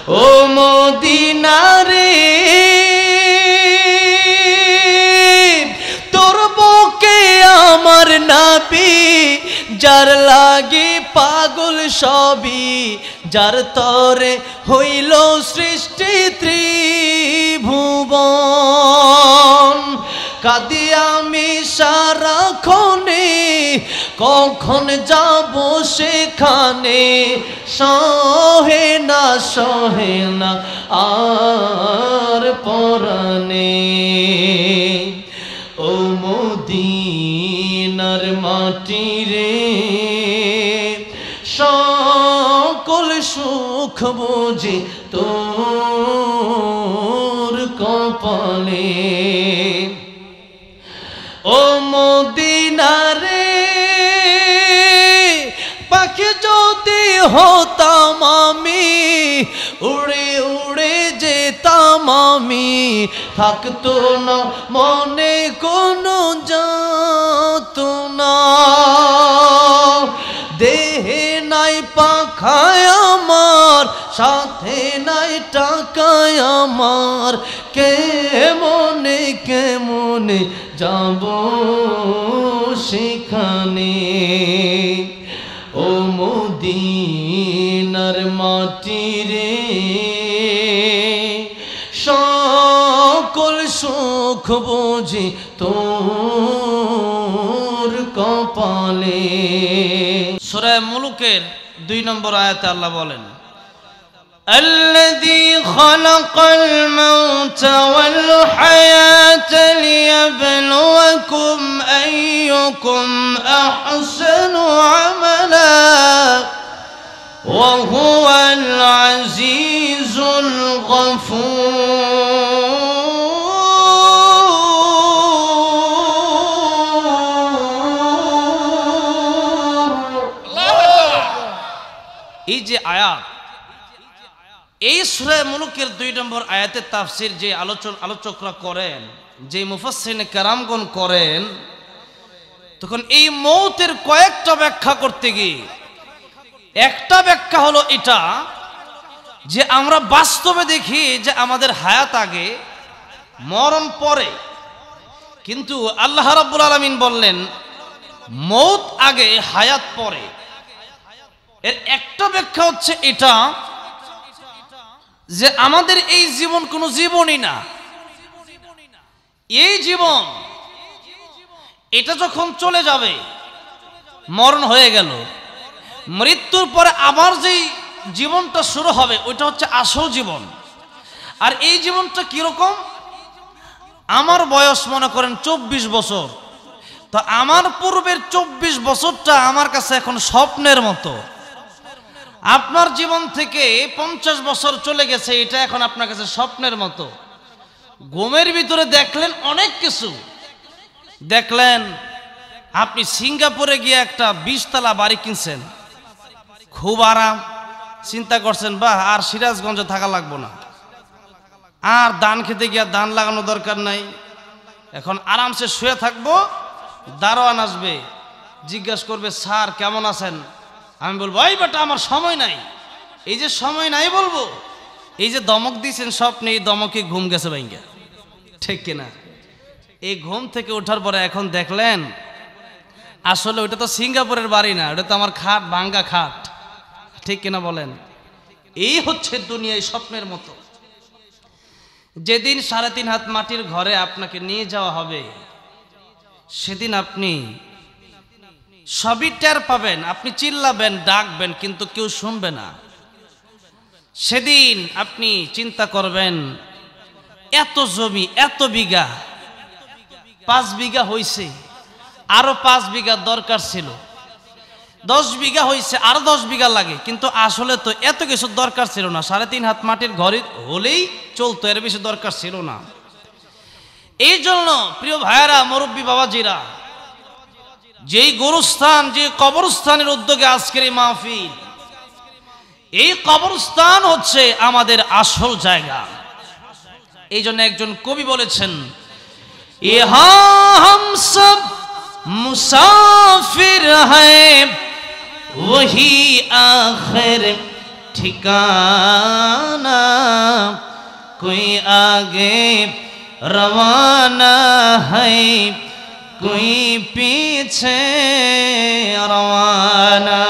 ও Medina রে তোর বুকে আমার নবী যার লাগি পাগল সবই যার তরে হইল সৃষ্টি ত্রিভুবন কাঁদি আমি সারাক্ষণে কখন যাব সেখানে সহে না আর পরাণে ও মদিনার মাটি রে সকল সুখ বুঝি তোর কপালে ও মদিনা রে পাখি যদি হতাম আমি উড়ে উড়ে যেতাম আমি থাকতো না মনে কোনো যাতনা দেহে নাই পাখায় আমার সাথে নাই টাকায় আমার কেমনে যাব সেখানে ও মদিনার মাটি রে সকল সুখ বুঝি তোর কপালে। সূরা মুলুকের 2 নম্বর আয়াতে আল্লাহ বলেন الذي خلق الموت والحياة ليبلوكم أيكم أحسن عملا وهو العزيز الغفور এই যে আয়াত এই সূরা মুলুকের 2 নম্বর আয়াতের তাফসীর যে আলোচকরা করেন যে মুফাসসিরিনে কেরামগণ করেন তখন এই মৌতের কয়েকটা ব্যাখ্যা করতে গিয়ে একটা ব্যাখ্যা হলো এটা যে আমরা বাস্তবে দেখি যে আমাদের হায়াত আগে মরণ পরে, কিন্তু আল্লাহ রাব্বুল আলামিন বললেন মৌত আগে হায়াত পরে। এর একটা ব্যাখ্যা হচ্ছে এটা যে আমাদের এই জীবন কোনো জীবনই না, এই জীবন এটা যখন চলে যাবে মরণ হয়ে গেল, মৃত্যুর পরে আবার যেই জীবনটা শুরু হবে ওইটা হচ্ছে আসল জীবন। আর এই জীবনটা কিরকম, আমার বয়স মনে করেন 24 বছর, তো আমার পূর্বের 24 বছরটা আমার কাছে এখন স্বপ্নের মতো। আপনার জীবন থেকে 50 বছর চলে গেছে, এটা এখন আপনার কাছে স্বপ্নের মতো। ঘুমের ভিতরে দেখলেন অনেক কিছু, দেখলেন আপনি সিঙ্গাপুরে গিয়ে একটা 20 তলা বাড়ি কিনছেন, খুব আরাম, চিন্তা করছেন বাহ আর সিরাজগঞ্জে থাকা লাগবো না, আর ধান খেতে গিয়ে ধান লাগানো দরকার নাই, এখন আরামসে শুয়ে থাকবো, দারোয়ান আসবে জিজ্ঞাসা করবে স্যার কেমন আছেন, আমি বলবো এই বেটা আমার সময় নাই। এই যে সময় নাই বলবো, এই যে দমক দিয়েছেন স্বপ্নে, এই দমকে ঘুম গেছে ভাইঙ্গা, ঠিক কিনা? এই ঘুম থেকে ওঠার পরে এখন দেখলেন আসলে ওটা তো সিঙ্গাপুরের বাড়ি না, ওটা তো আমার খাট, ভাঙ্গা খাট, ঠিক কিনা বলেন? এই হচ্ছে দুনিয়ায় স্বপ্নের মতো। যেদিন 3.5 হাত মাটির ঘরে আপনাকে নিয়ে যাওয়া হবে সেদিন আপনি সবই টের পাবেন, আপনি চিল্লাবেন ডাকবেন কিন্তু কেউ শুনবে না। সেদিন আপনি চিন্তা করবেন এত জমি, এত বিঘা, 5 বিঘা হয়েছে, আরো 5 বিঘা দরকার ছিল, 10 বিঘা হয়েছে আরো 10 বিঘা লাগে, কিন্তু আসলে তো এত কিছু দরকার ছিল না, 3.5 হাত মাটির ঘরে হলেই চলতো, এর বেশি দরকার ছিল না। এই জন্য প্রিয় ভাইয়েরা, মুরব্বী বাবাজিরা, যেই গোরস্থান, যে কবরস্থানের উদ্যোগে আজকের এই মাহফিল, এই কবরস্থান হচ্ছে আমাদের আসল জায়গা। এই জন্য একজন কবি বলেছেন ইহা হাম সব মুসাফির হ্যায় वही आखिर ठिकाना कोई आगे रवाना है कोई पीछे रवाना।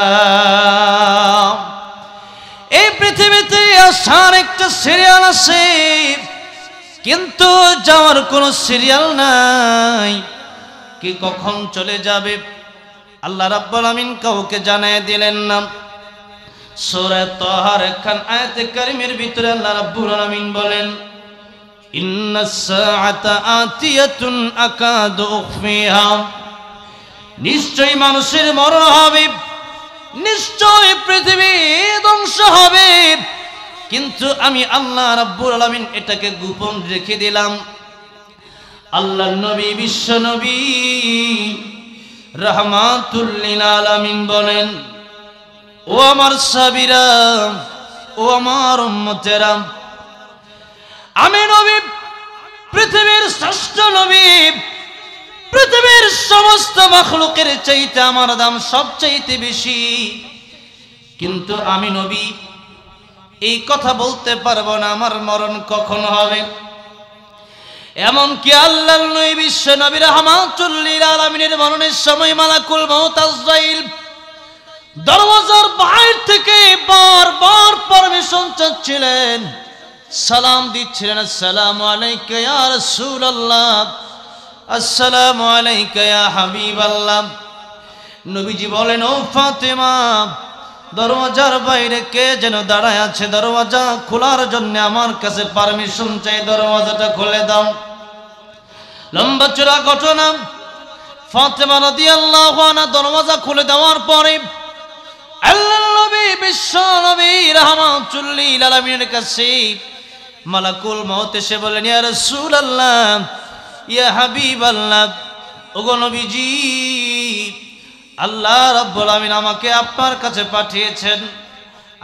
এই পৃথিবীতে আসার একটা সিরিয়াল আছে, কিন্তু যাওয়ার কোনো সিরিয়াল নাই। কি কখন চলে যাবে আল্লাহ রাব্বুল আমিন কাউকে জানায় দিলেন না। সূরা তাহার একখান আয়াতে কারিমের ভিতরে আল্লাহ রাব্বুল আমিন বলেন, ইন্নাস সাআতা আতিয়াতুন আকাদু উখফিহা, নিশ্চয়ই মানুষের মরণ হবে, নিশ্চয় পৃথিবী ধ্বংস হবে, কিন্তু আমি আল্লাহ রাব্বুল আলামিন এটাকে গোপন রেখে দিলাম। আল্লাহর নবী বিশ্ব নবী রাহমাতুল লিল আলামিন বলেন, ও আমার সাহাবীরা, ও আমার উম্মতেরা, আমি নবী পৃথিবীর শ্রেষ্ঠ নবী, পৃথিবীর সমস্ত মাখলুকের চাইতে আমার দাম সবচাইতে বেশি, কিন্তু আমি নবী এই কথা বলতে পারবো না আমার মরণ কখন হবে। এমনকি আল্লাহর নবী বিশ্ব নবী রাহমাতুল লিল আলামিনের মরণের সময় মালাকুল মউত আজরাইল দরওয়াজার বাইরে থেকে বারবার পারমিশন চাচ্ছিলেন, সালাম দিচ্ছিলেন, আসসালামু আলাইকা ইয়া রাসূলুল্লাহ, আসসালামু আলাইকা ইয়া হাবিবাল্লাহ। নবীজি বলেন, ও ফাতেমা, দরওয়াজার বাইরে কে যেন দাঁড়ায় আছে, দরওয়াজা খোলার জন্য আমার কাছে পারমিশন চাই, দরওয়াজাটা খুলে দাও। লম্বা চূড়া ঘটনা, ফাতেমা রাদিয়াল্লাহু আনহা দরওয়াজা খুলে দেওয়ার পরে আল্লাহর নবী বিশ্ব নবী রাহমাতুল লিল আলামিনের কাছে মালাকুল মউত এসে বলেন, ইয়া রাসূলুল্লাহ, ইয়া হাবিবাল্লাহ, ওগো নবীজি, আল্লাহ রাব্বুল আমিন আমাকে আপনার কাছে পাঠিয়েছেন।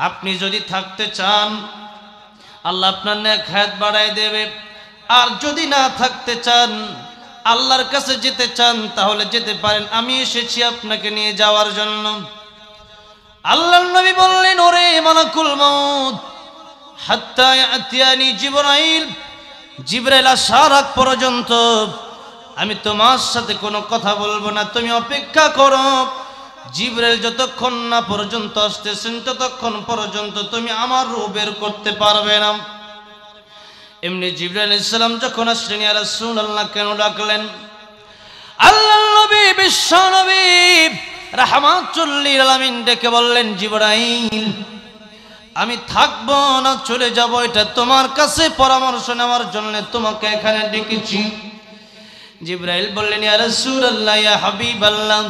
আপনি যদি থাকতে চান আল্লাহ আপনার নেক হায়াত বাড়ায় দেবে, আর যদি না থাকতে চান, আল্লাহর কাছে যেতে চান, তাহলে যেতে পারেন, আমি এসেছি আপনাকে নিয়ে যাওয়ার জন্য। আল্লাহর নবী বললেন, ওরে মালাকুল মউত, হাত্তা ইয়াতিয়ানি জিবরাইল, জিবরাইল আসার আগ পর্যন্ত আমি তোমার সাথে কোনো কথা বলবো না, তুমি অপেক্ষা করো। জিবরাইল যতক্ষণ না পর্যন্ত আসতেছেন ততক্ষণ পর্যন্ত তুমি আমার রূহ বের করতে পারবে না। এমনি জিবরাইল আলাইহিস সালাম যখন আসলেন, ইয়া রাসূলুল্লাহ কেন ডাকলেন? আল্লাহর নবী বিশ্ব নবী রাহমাতুল লিল আলামিন ডেকে বললেন, জিবরাইল, আমি থাকবো না চলে যাব, এটা তোমার কাছে পরামর্শ নেওয়ার জন্য তোমাকে এখানে ডেকেছি। জিবরাইল বললেন, ইয়া রাসূলুল্লাহ, ইয়া হাবিবাল্লাহ,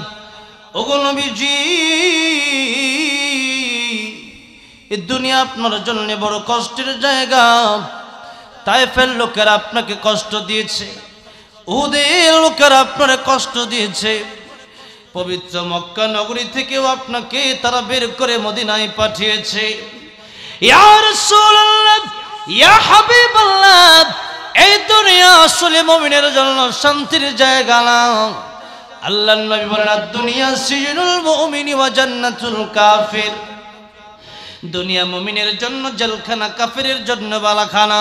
ওগো নবীজি, এই দুনিয়া আপনার জন্য বড় কষ্টের জায়গা। তায়েফের লোকেরা আপনাকে কষ্ট দিয়েছে, উহুদের লোকেরা আপনার কষ্ট দিয়েছে, পবিত্র মক্কা নগরী থেকেও আপনাকে তারা বের করে মদিনায় পাঠিয়েছে। ইয়া রাসূলুল্লাহ, ইয়া হাবিবাল্লাহ, এই দুনিয়া আসলে মুমিনের জন্য শান্তির জায়গা না। আল্লাহর নবী বলেন, দুনিয়া সিজনুল মুমিনি ওয়া জান্নাতুল কাফির, দুনিয়া মুমিনের জন্য জেলখানা, কাফিরের জন্য বালাখানা।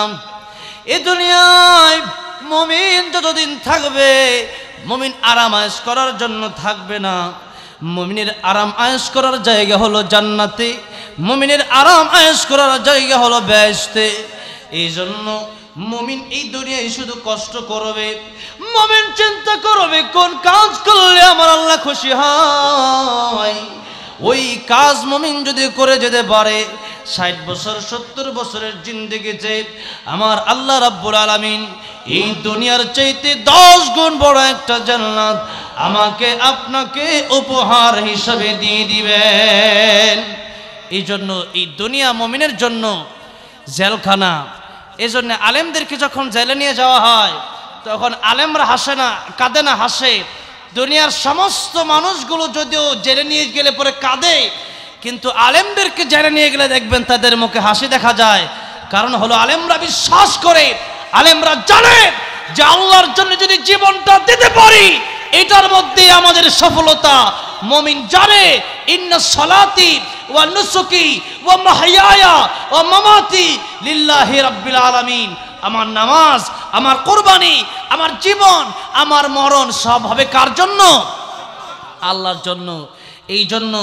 এই দুনিয়ায় মুমিন যতদিন থাকবে, মুমিন আরাম আয়েশ করার জন্য থাকবে না। মুমিনের আরাম আয়েশ করার জায়গা হলো জান্নাতে, মুমিনের আরাম আয়েশ করার জায়গা হলো বেহেশতে। এই জন্য মুমিন এই দুনিয়ায় শুধু কষ্ট করবে, মুমিন চিন্তা করবে কোন কাজ করলে আমার আল্লাহ খুশি হয়। ওই কাজ মুমিন যদি করে যেতে পারে, 60 বছর 70 বছরের জিন্দেগিতে আমার আল্লাহ রাব্বুল আলামিন এই দুনিয়ার চাইতে 10 গুণ বড় একটা জান্নাত আমাকে আপনাকে উপহার হিসেবে দিয়ে দিবেন। এই জন্য এই দুনিয়া মুমিনের জন্য জেলখানা। এই জন্য আলেমদেরকে যখন জেলে নিয়ে যাওয়া হয় তখন আলেমরা হাসে না, কাঁদে না, হাসে। দুনিয়ার সমস্ত মানুষগুলো যদিও জেলে নিয়ে গেলে পরে কাঁদে, কিন্তু আলেমদেরকে জেলে নিয়ে গেলে দেখবেন তাদের মুখে হাসি দেখা যায়। কারণ হলো আলেমরা বিশ্বাস করে, আলেমরা জানে যে আল্লাহর জন্য যদি জীবনটা দিতে পারি এটার মধ্যে আমাদের সফলতা। মুমিন জানে ইন্না সালাতি ওয়া নুসুকি ওয়া মাহইয়ায়া ওয়া মামাতি লিল্লাহি রাব্বিল আলামিন, আমার নামাজ, আমার কুরবানি, আমার জীবন, আমার মরণ সব হবে কার জন্য? আল্লাহর জন্য। এই জন্য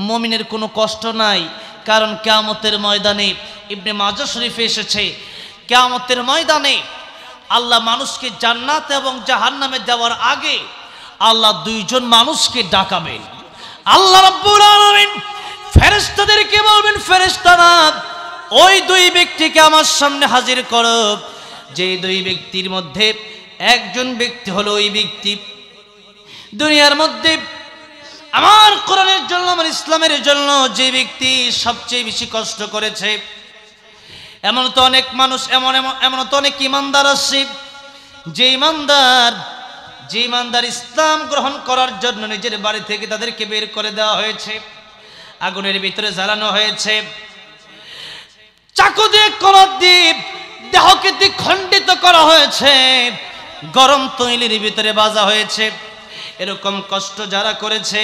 মুমিনের কোনো কষ্ট নাই, কারণ কিয়ামতের ময়দানে ইবনে মাজাহ শরীফে এসেছে, কিয়ামতের ময়দানে আল্লাহ মানুষকে জান্নাত এবং জাহান্নামে দেওয়ার আগে আল্লাহ দুইজন মানুষকে ডাকাবেন। আল্লাহ রাব্বুল আলামিন ফেরেশতাদেরকে বলবেন, ফেরেশতারা ওই দুই ব্যক্তিকে আমার সামনে হাজির করো। যে দুই ব্যক্তির মধ্যে একজন ব্যক্তি হলো ওই ব্যক্তি দুনিয়ার মধ্যে আমার কোরআনের জন্য, আমার ইসলামের জন্য যে ব্যক্তি সবচেয়ে বেশি কষ্ট করেছে। এমন তো অনেক মানুষ, এমন তো অনেক ইমানদার আছে যে ইমানদার ইসলাম গ্রহণ করার জন্য নিজের বাড়ি থেকে তাদেরকে বের করে দেওয়া হয়েছে, আগুনের ভিতরে জ্বালানো হয়েছে, চাকু দিয়ে কলপ দিয়ে দেহকে খণ্ডিত করা হয়েছে, গরম তৈলির ভিতরে বাজা হয়েছে। এরকম কষ্ট যারা করেছে,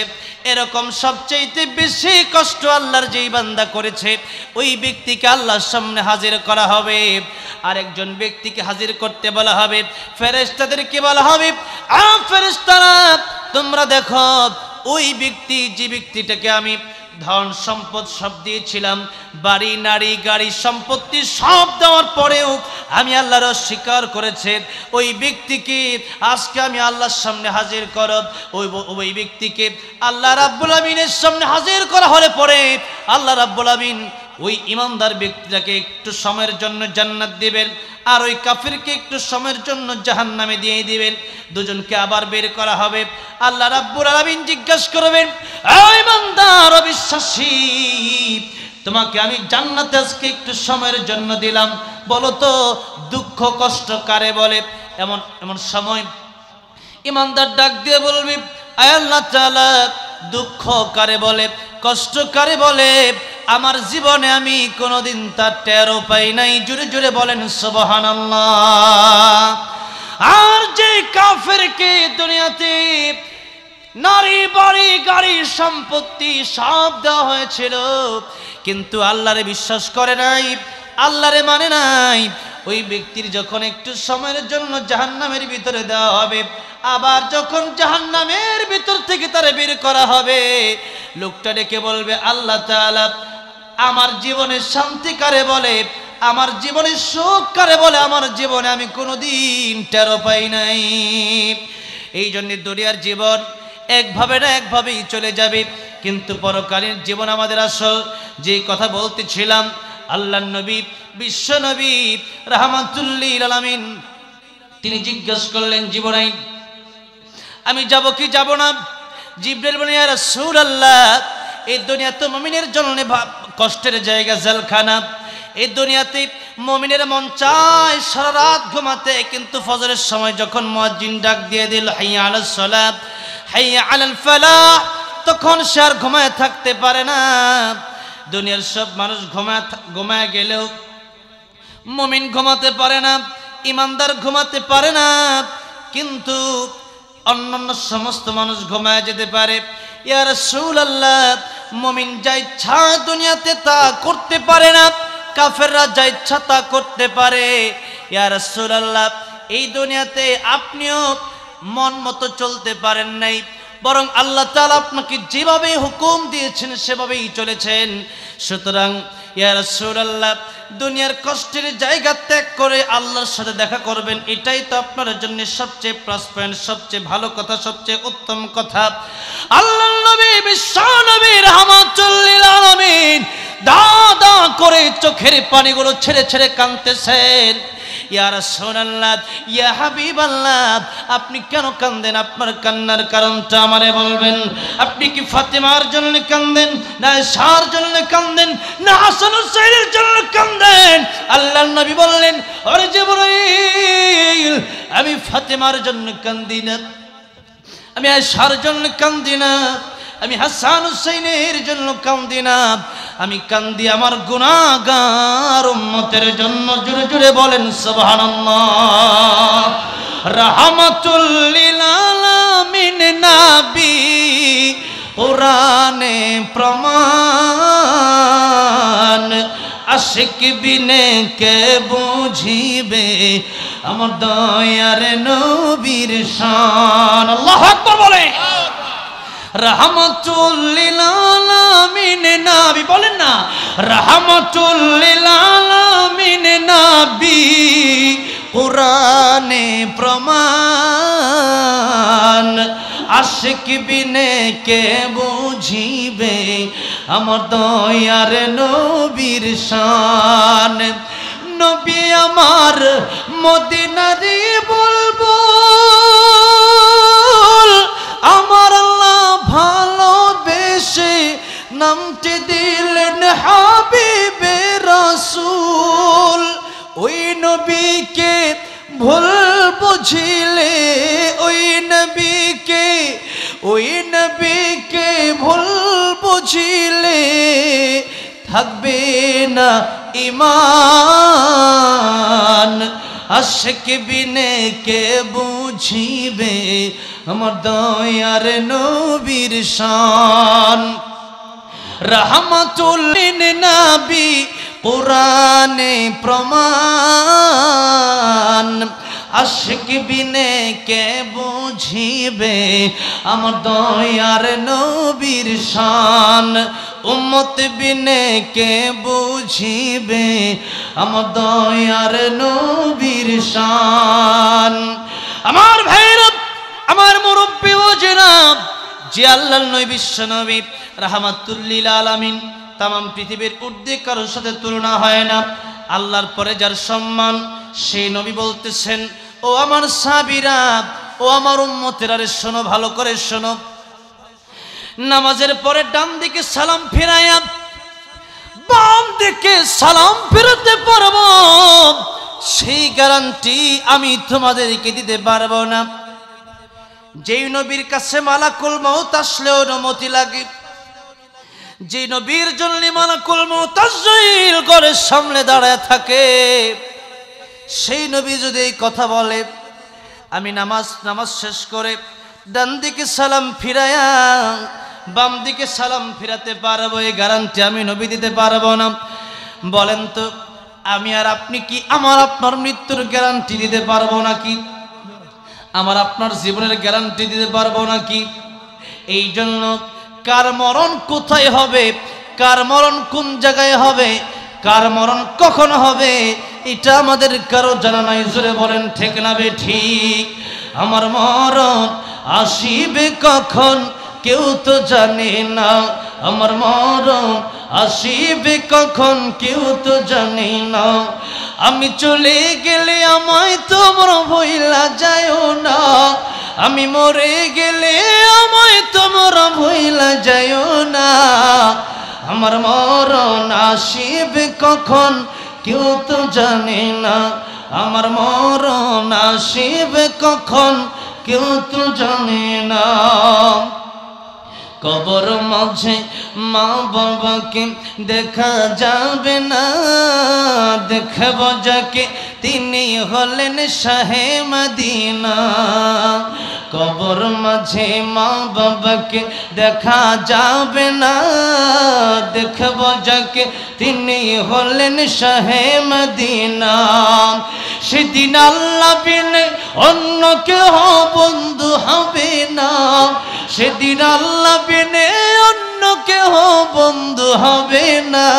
এরকম সবচেয়ে বেশি কষ্ট আল্লাহর যেই বান্দা করেছে ওই ব্যক্তিকে আল্লাহর সামনে হাজির করা হবে। আরেকজন ব্যক্তিকে হাজির করতে বলা হবে, ফেরেশতাদেরকে বলা হবে, ফেরেশতারা তোমরা দেখো ওই ব্যক্তি, যে ব্যক্তিটাকে আমি ধন সম্পদ সব দিয়েছিলাম, বাড়ি নারী গাড়ি সম্পত্তি সব দেওয়ার পরেও আমি আল্লাহর অস্বীকার করেছে, ওই ব্যক্তিকে আজকে আমি আল্লাহর সামনে হাজির করব। ওই ব্যক্তিকে আল্লাহ রাব্বুল আমিনের সামনে হাজির করা হলে পরে আল্লাহ রাব্বুল আমিন ওই ইমানদার ব্যক্তিটাকে একটু সময়ের জন্য জান্নাত দিবেন, আর ওই কাফিরকে একটু সময়ের জন্য জাহান্নামে দিয়ে দিবেন। দুজনকে আবার বের করা হবে। আল্লাহ রাব্বুল আলামিন জিজ্ঞাসা করবেন, ও ইমানদার অবিশ্বাসী, তোমাকে আমি জান্নাতে আজকে একটু সময়ের জন্য দিলাম, বলো তো দুঃখ কষ্ট কারে বলে? এমন সময় ইমানদার ডাক দিয়ে বলবি, আয় আল্লাহ তাআলা, দুঃখ কারে বলে, কষ্ট কারে বলে? আমার জীবনে আমি কোনোদিন তার টেরও পাই নাই। জোরে জোরে বলেন সুবহানাল্লাহ। আর যে কাফেরকে দুনিয়াতে নারী বাড়ি গাড়ি সম্পত্তি সব দেওয়া হয়েছিল, কিন্তু আল্লাহরে বিশ্বাস করে নাই, আল্লাহরে মানে নাই, ওই ব্যক্তির যখন একটু সময়ের জন্য জাহান্নামের ভিতরে দেওয়া হবে, আবার যখন জাহান্নামের ভিতর থেকে তারে বের করা হবে, লোকটা ডেকে বলবে, আল্লাহ তাআলা, আমার জীবনে শান্তি কারে বলে, আমার জীবনে সুখ কারে বলে? আমার জীবনে আমি কোনোদিন টেরও পাই নাই। এই জন্য দুনিয়ার জীবন একভাবে না একভাবেই চলে যাবে, কিন্তু পরকালীন জীবন আমাদের আসল। যে কথা বলতেছিলাম, আল্লাহর নবী, বিশ্ব নবী রাহমাতুল লিল আলামিন, তিনি জিজ্ঞেস করলেন, জিবরাইল, আমি যাব কি যাব না? জিবরাইল বলেন, ইয়া রাসূলুল্লাহ, এই দুনিয়া তো মুমিনের জন্য কষ্টের জায়গা, জেলখানা। এই দুনিয়াতে মুমিনের মন চায় সারা রাত ঘুমাতে, কিন্তু ফজরের সময় যখন মুয়াজ্জিন ডাক দিয়ে দিল, হাইয়া আলাস সালাত, হাইয়া আলাল ফালাহ, তখন সে আর ঘুমায় থাকতে পারে না। দুনিয়ার সব মানুষ ঘুমায় গেলেও মুমিন ঘুমাতে পারে না, ইমানদার ঘুমাতে পারে না, কিন্তু অন্যান্য সমস্ত মানুষ ঘুমায় যেতে পারে। ইয়া রাসূলুল্লাহ, মুমিন যা ইচ্ছা দুনিয়াতে তা করতে পারে না, কাফেররা যা ইচ্ছা তা করতে পারে। ইয়া রাসূলুল্লাহ, এই দুনিয়াতে আপনিও মন মতো চলতে পারেন নাই, বরং আল্লাহ তাআলা আপনাকে যেভাবে হুকুম দিয়েছেন সেভাবেই চলেছেন। সুতরাং ইয়া রাসূলুল্লাহ, দুনিয়ার কষ্টের জায়গা ত্যাগ করে আল্লাহর সাথে দেখা করবেন, এটাই তো আপনার জন্য সবচেয়ে প্লাস পয়েন্ট, সবচেয়ে ভালো কথা, সবচেয়ে উত্তম কথা। আল্লাহর নবী, বিশ্ব নবী রাহমাতুল লিল আলামিন দাদা করে চোখের পানিগুলো ছেড়ে ছেড়ে কাঁদতেছেন। ইয়া রাসূলুল্লাহ, ইয়া হাবিবাল্লাহ, আপনি কেন কাঁদেন? আপনার কান্নার কারণটা আমারে বলবেন। আপনি কি ফাতেমার জন্য কাঁদেন, না আয়েশার জন্য কাঁদেন, না হাসান হুসাইনের জন্য কাঁদেন? আল্লাহর নবী বললেন, ওরে জিবরাইল, আমি ফাতেমার জন্য কাঁদি না, আমি আয়েশার জন্য কাঁদি না, আমি হাসান হুসাইনের জন্য কাঁদি না, আমি কান্দি আমার গুনাহগার উম্মতের জন্য। জোরে জোরে বলেন সুবহানাল্লাহ। রাহমাতুল লিল আলামিন নবী, কোরআনে প্রমাণ, আশিক বিনে কে বুঝিবে আমার দয়ার নবীর শান। আল্লাহু আকবার বলে। রাহমাতুল লিল আলামিন নবী, বলেন না রাহমাতুল লিল আলামিন নবী, কুরআনে প্রমাণ। আশিক বিনে কে বুঝিবে আমার দয়ার নবীর শান। নবী আমার মদিনার বুলবুল, আমার আল্লাহ ভালোবেসে নামটি দিলেন হাবিবে রাসূল। ওই নবীকে ভুল বুঝিলে, ওই নবীকে ভুল বুঝিলে থাকবে না ঈমান। আশিক বিনে কে বুঝিবে আমার দয়ার নবীর শান। রাহমাতুল লিল নবী, কুরআনে প্রমাণ। আশিক বিনে কে বুঝিবে আমার দয়ার নবীর শান। উম্মত বিনে কে বুঝিবে আমার দয়ার নবীর শান। আমার ভাইরা, আমার মুরব্বি ও জনাব, যে আল্লাহর নবী বিশ্ব নবী রাহমাতুল লিল আলামিন, তামাম পৃথিবীর ঊর্ধ্বে কারোর সাথে তুলনা হয় না। আল্লাহর পরে যার সম্মান, সেই নবী বলতেছেন, ও আমার সাহাবীরা, ও আমার উম্মতেরা, রে শোনো, ভালো করে শোনো। নামাজের পরে ডান দিকে সালাম ফিরাইয়া বাম দিকে সালাম ফেরাতে পারবো, সেই গ্যারান্টি আমি তোমাদেরকে দিতে পারবো না। যেই নবীর কাছে মালাকুল মউত আসলেও অনুমতি লাগে, যে নবীর জন্য মালাকুল মউত তাজইল করে সামনে দাঁড়ায় থাকে, সেই নবী যদি এই কথা বলে, আমি নামাজ শেষ করে ডান দিকে সালাম ফিরায়া বাম দিকে সালাম ফিরাতে পারবো, এই গ্যারান্টি আমি নবী দিতে পারবো না। বলেন তো, আমি আর আপনি কি আমার আপনার মৃত্যুর গ্যারান্টি দিতে পারবো নাকি? আমার আপনার জীবনের গ্যারান্টি দিতে পারবো নাকি? এই জন্য কার মরণ কোথায় হবে, কার মরণ কোন জায়গায় হবে, কার মরণ কখন হবে, এটা আমাদের কারো জানা নাই। জোরে বলেন ঠিক না বে ঠিক? আমার মরণ আসিবে কখন কেউ তো জানে না, আমার মরণ আসিবে কখন কেউ তো জানে না। আমি চলে গেলে আমায় তোমরা ভুইলা যায়ও না, আমি মরে গেলে আমায় তোমরা ভুইলা যায়ও না। আমার মরণ আসিবে কখন কেউ তো জানে না, আমার মরণ আসিবে কখন কেউ তো জানে না। কবর মাঝে মা বাবাকে দেখা যাবে না, দেখব যাকে তিনি হলেন শাহে মদিনা। কবর মাঝে মা বাবাকে দেখা যাবে না, দেখব যাকে তিনি হলেন শাহে মদিনা। সেদিন আল্লাহ বিনে অন্য কেহ বন্ধু হবে না, সেদিন আল্লাহ বিনে অন্য কেহ বন্ধু হবে না।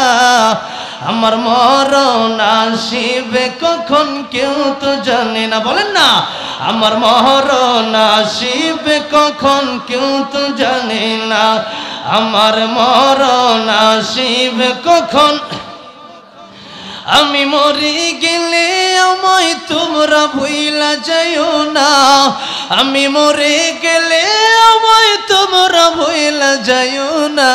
আমার মরণ আসিবে কখন কেউ তো জানে না, বলেন না আমার মরণ আসিবে কখন কেউ তো জানে না। আমার মরণ আসিবে কখন, আমি মরে গেলে আমায় তোমরা ভুইলা যাইও না, আমি মরে গেলে আমায় তোমরা ভুইলা যাইও না।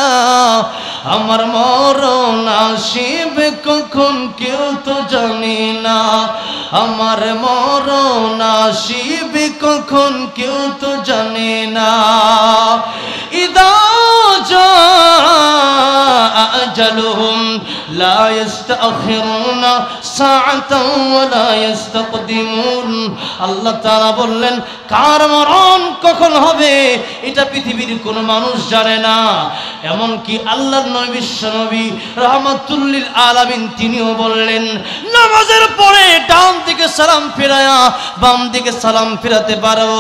আমার মরণ আসিবে কখন কেউ তো জানে না, আমার মরণ আসিবে কখন কেউ তো জানে না। ইদা জাআ আজালুহুম লা ইস্তাখিরুনা সাআতাও ওয়ালা ইস্তাকদিমুন। আল্লাহ তাআলা বললেন কার মরণ কখন হবে এটা পৃথিবীর কোনো মানুষ জানে না, এমনকি আল্লাহর নবী বিশ্বনবী রাহমাতুল লিল আলামিন তিনিও বললেন নামাজের পরে ডান দিকে সালাম ফিরায়া বাম দিকে সালাম ফিরাতে পারো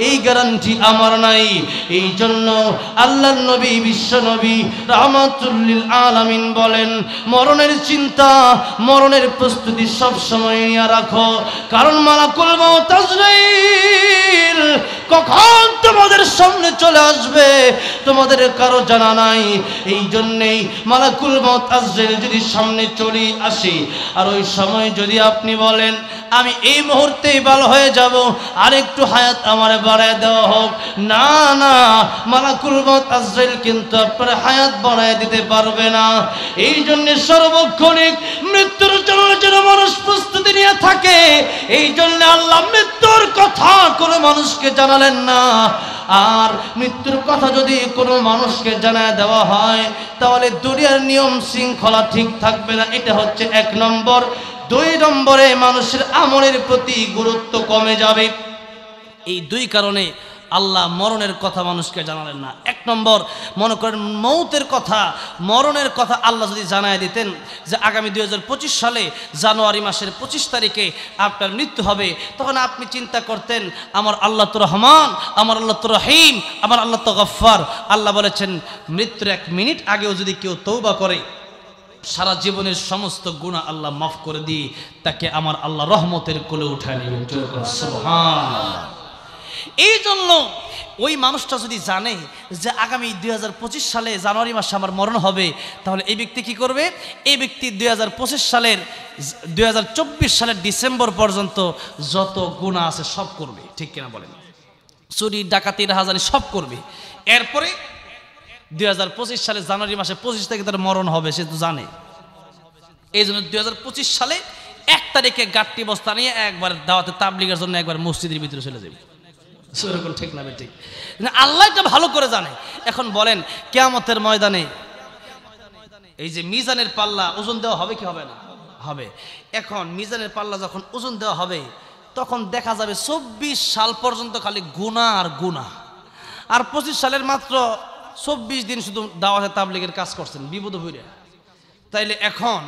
এই গ্যারান্টি আমার নাই। এই জন্য আল্লাহর নবী বিশ্বনবী রাহমাতুল লিল আলামিন বলেন মরণের চিন্তা মরণের প্রস্তুতি সব সময় নিয়ে রাখো, কারণ মালাকুল মউত আজরাইল কখন তোমাদের সামনে চলে আসবে তোমাদের কারো জানা নাই। এই জন্যেই মালাকুল মউত আজরাইল যদি সামনে চলে আসে আর ওই সময় যদি আপনি বলেন আমি এই মুহূর্তেই ভালো হয়ে যাব আর একটু হায়াত আমারে বাড়ায় দেওয়া হোক, না না, মালাকুল মউত আজরাইল কিন্তু আপনার হায়াত বাড়ায় দিতে পারবে না। এই জন্য সর্বক্ষণিক মৃত্যুর জন্য যেন মানুষ প্রস্তুতি নিয়ে থাকে। এই জন্য আল্লাহ মৃত্যুর কথা কোনো মানুষকে জানালেন না। আর মৃত্যুর কথা যদি কোনো মানুষকে জানায় দেওয়া হয় তাহলে দুনিয়ার নিয়ম শৃঙ্খলা ঠিক থাকবে না, এটা হচ্ছে 1 নম্বর। 2 নম্বরে মানুষের আমলের প্রতি গুরুত্ব কমে যাবে। এই 2 কারণে আল্লাহ মরণের কথা মানুষকে জানালেন না। 1 নম্বর, মনে করেন মৌতের কথা মরণের কথা আল্লাহ যদি জানায় দিতেন যে আগামী 2025 সালে জানুয়ারি মাসের 25 তারিখে আপনার মৃত্যু হবে, তখন আপনি চিন্তা করতেন আমার আল্লাহ তো রহমান, আমার আল্লাহ তো রহিম, আমার আল্লাহ তো গফফার। আল্লাহ বলেছেন মৃত্যুর 1 মিনিট আগেও যদি কেউ তওবা করে সারা জীবনের সমস্ত গুনাহ আল্লাহ মাফ করে দিয়ে তাকে আমার আল্লাহ রহমতের কোলে উঠায় নেবেন। সুবহানাল্লাহ। এই জন্য ওই মানুষটা যদি জানে যে আগামী 2025 সালে জানুয়ারি মাসে আমার মরণ হবে, তাহলে এই ব্যক্তি কি করবে? এই ব্যক্তি 2024 সালের ডিসেম্বর পর্যন্ত যত গুনাহ আছে সব করবে, ঠিক কিনা বলেন? চুরি ডাকাতি রাহাজানি সব করবে। এরপরে 2025 সালে জানুয়ারি মাসে 25 তারিখে তার মরণ হবে, সে তো জানে। এই জন্য 2025 সালে 1 তারিখে গাট্টি বস্তা নিয়ে একবার দাওয়াতে তাবলীগের জন্য একবার মসজিদের ভিতরে চলে যাবে। সেরকম ঠিক না ঠিক? আল্লাহ এটা ভালো করে জানে। এখন বলেন কিয়ামতের ময়দানে এই যে মিজানের পাল্লা ওজন দেওয়া হবে কি হবে না? হবে। এখন মিজানের পাল্লা যখন ওজন দেওয়া হবে তখন দেখা যাবে 24 সাল পর্যন্ত খালি গুনাহ আর গুনাহ, আর 25 সালের মাত্র 24 দিন শুধু দাওয়াতে তাবলীগের কাজ করছেন বিপদ হইয়া। তাইলে এখন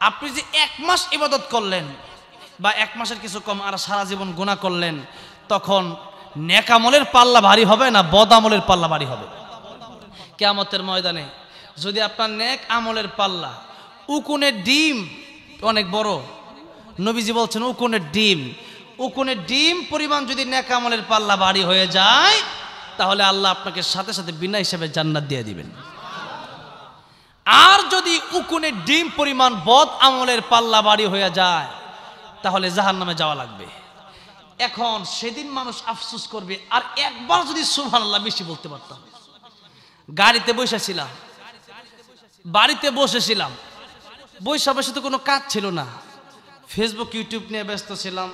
আপনি যে 1 মাস ইবাদত করলেন বা 1 মাসের কিছু কম আর সারা জীবন গুনাহ করলেন, তখন নেক আমলের পাল্লা ভারী হবে না বদ আমলের পাল্লা ভারী হবে? কিয়ামতের ময়দানে যদি আপনার নেক আমলের পাল্লা উকুনের ডিম অনেক বড়, নবীজি বলছেন উকুনের ডিম পরিমাণ যদি নেক আমলের পাল্লা ভারী হয়ে যায় তাহলে আল্লাহ আপনাকে সাথে সাথে বিনা হিসাবে জান্নাত দিয়ে দিবেন। আর যদি উকুনের ডিম পরিমাণ বদ আমলের পাল্লা ভারী হয়ে যায় তাহলে জাহান্নামে যাওয়া লাগবে। এখন সেদিন মানুষ আফসোস করবে। আর একবার যদি সুবহানাল্লাহ বেশি বলতে পারতাম। বাড়িতে বসেছিলাম, বসে তো কোনো কাজ ছিল না, ফেসবুক ইউটিউব নিয়ে ব্যস্ত ছিলাম,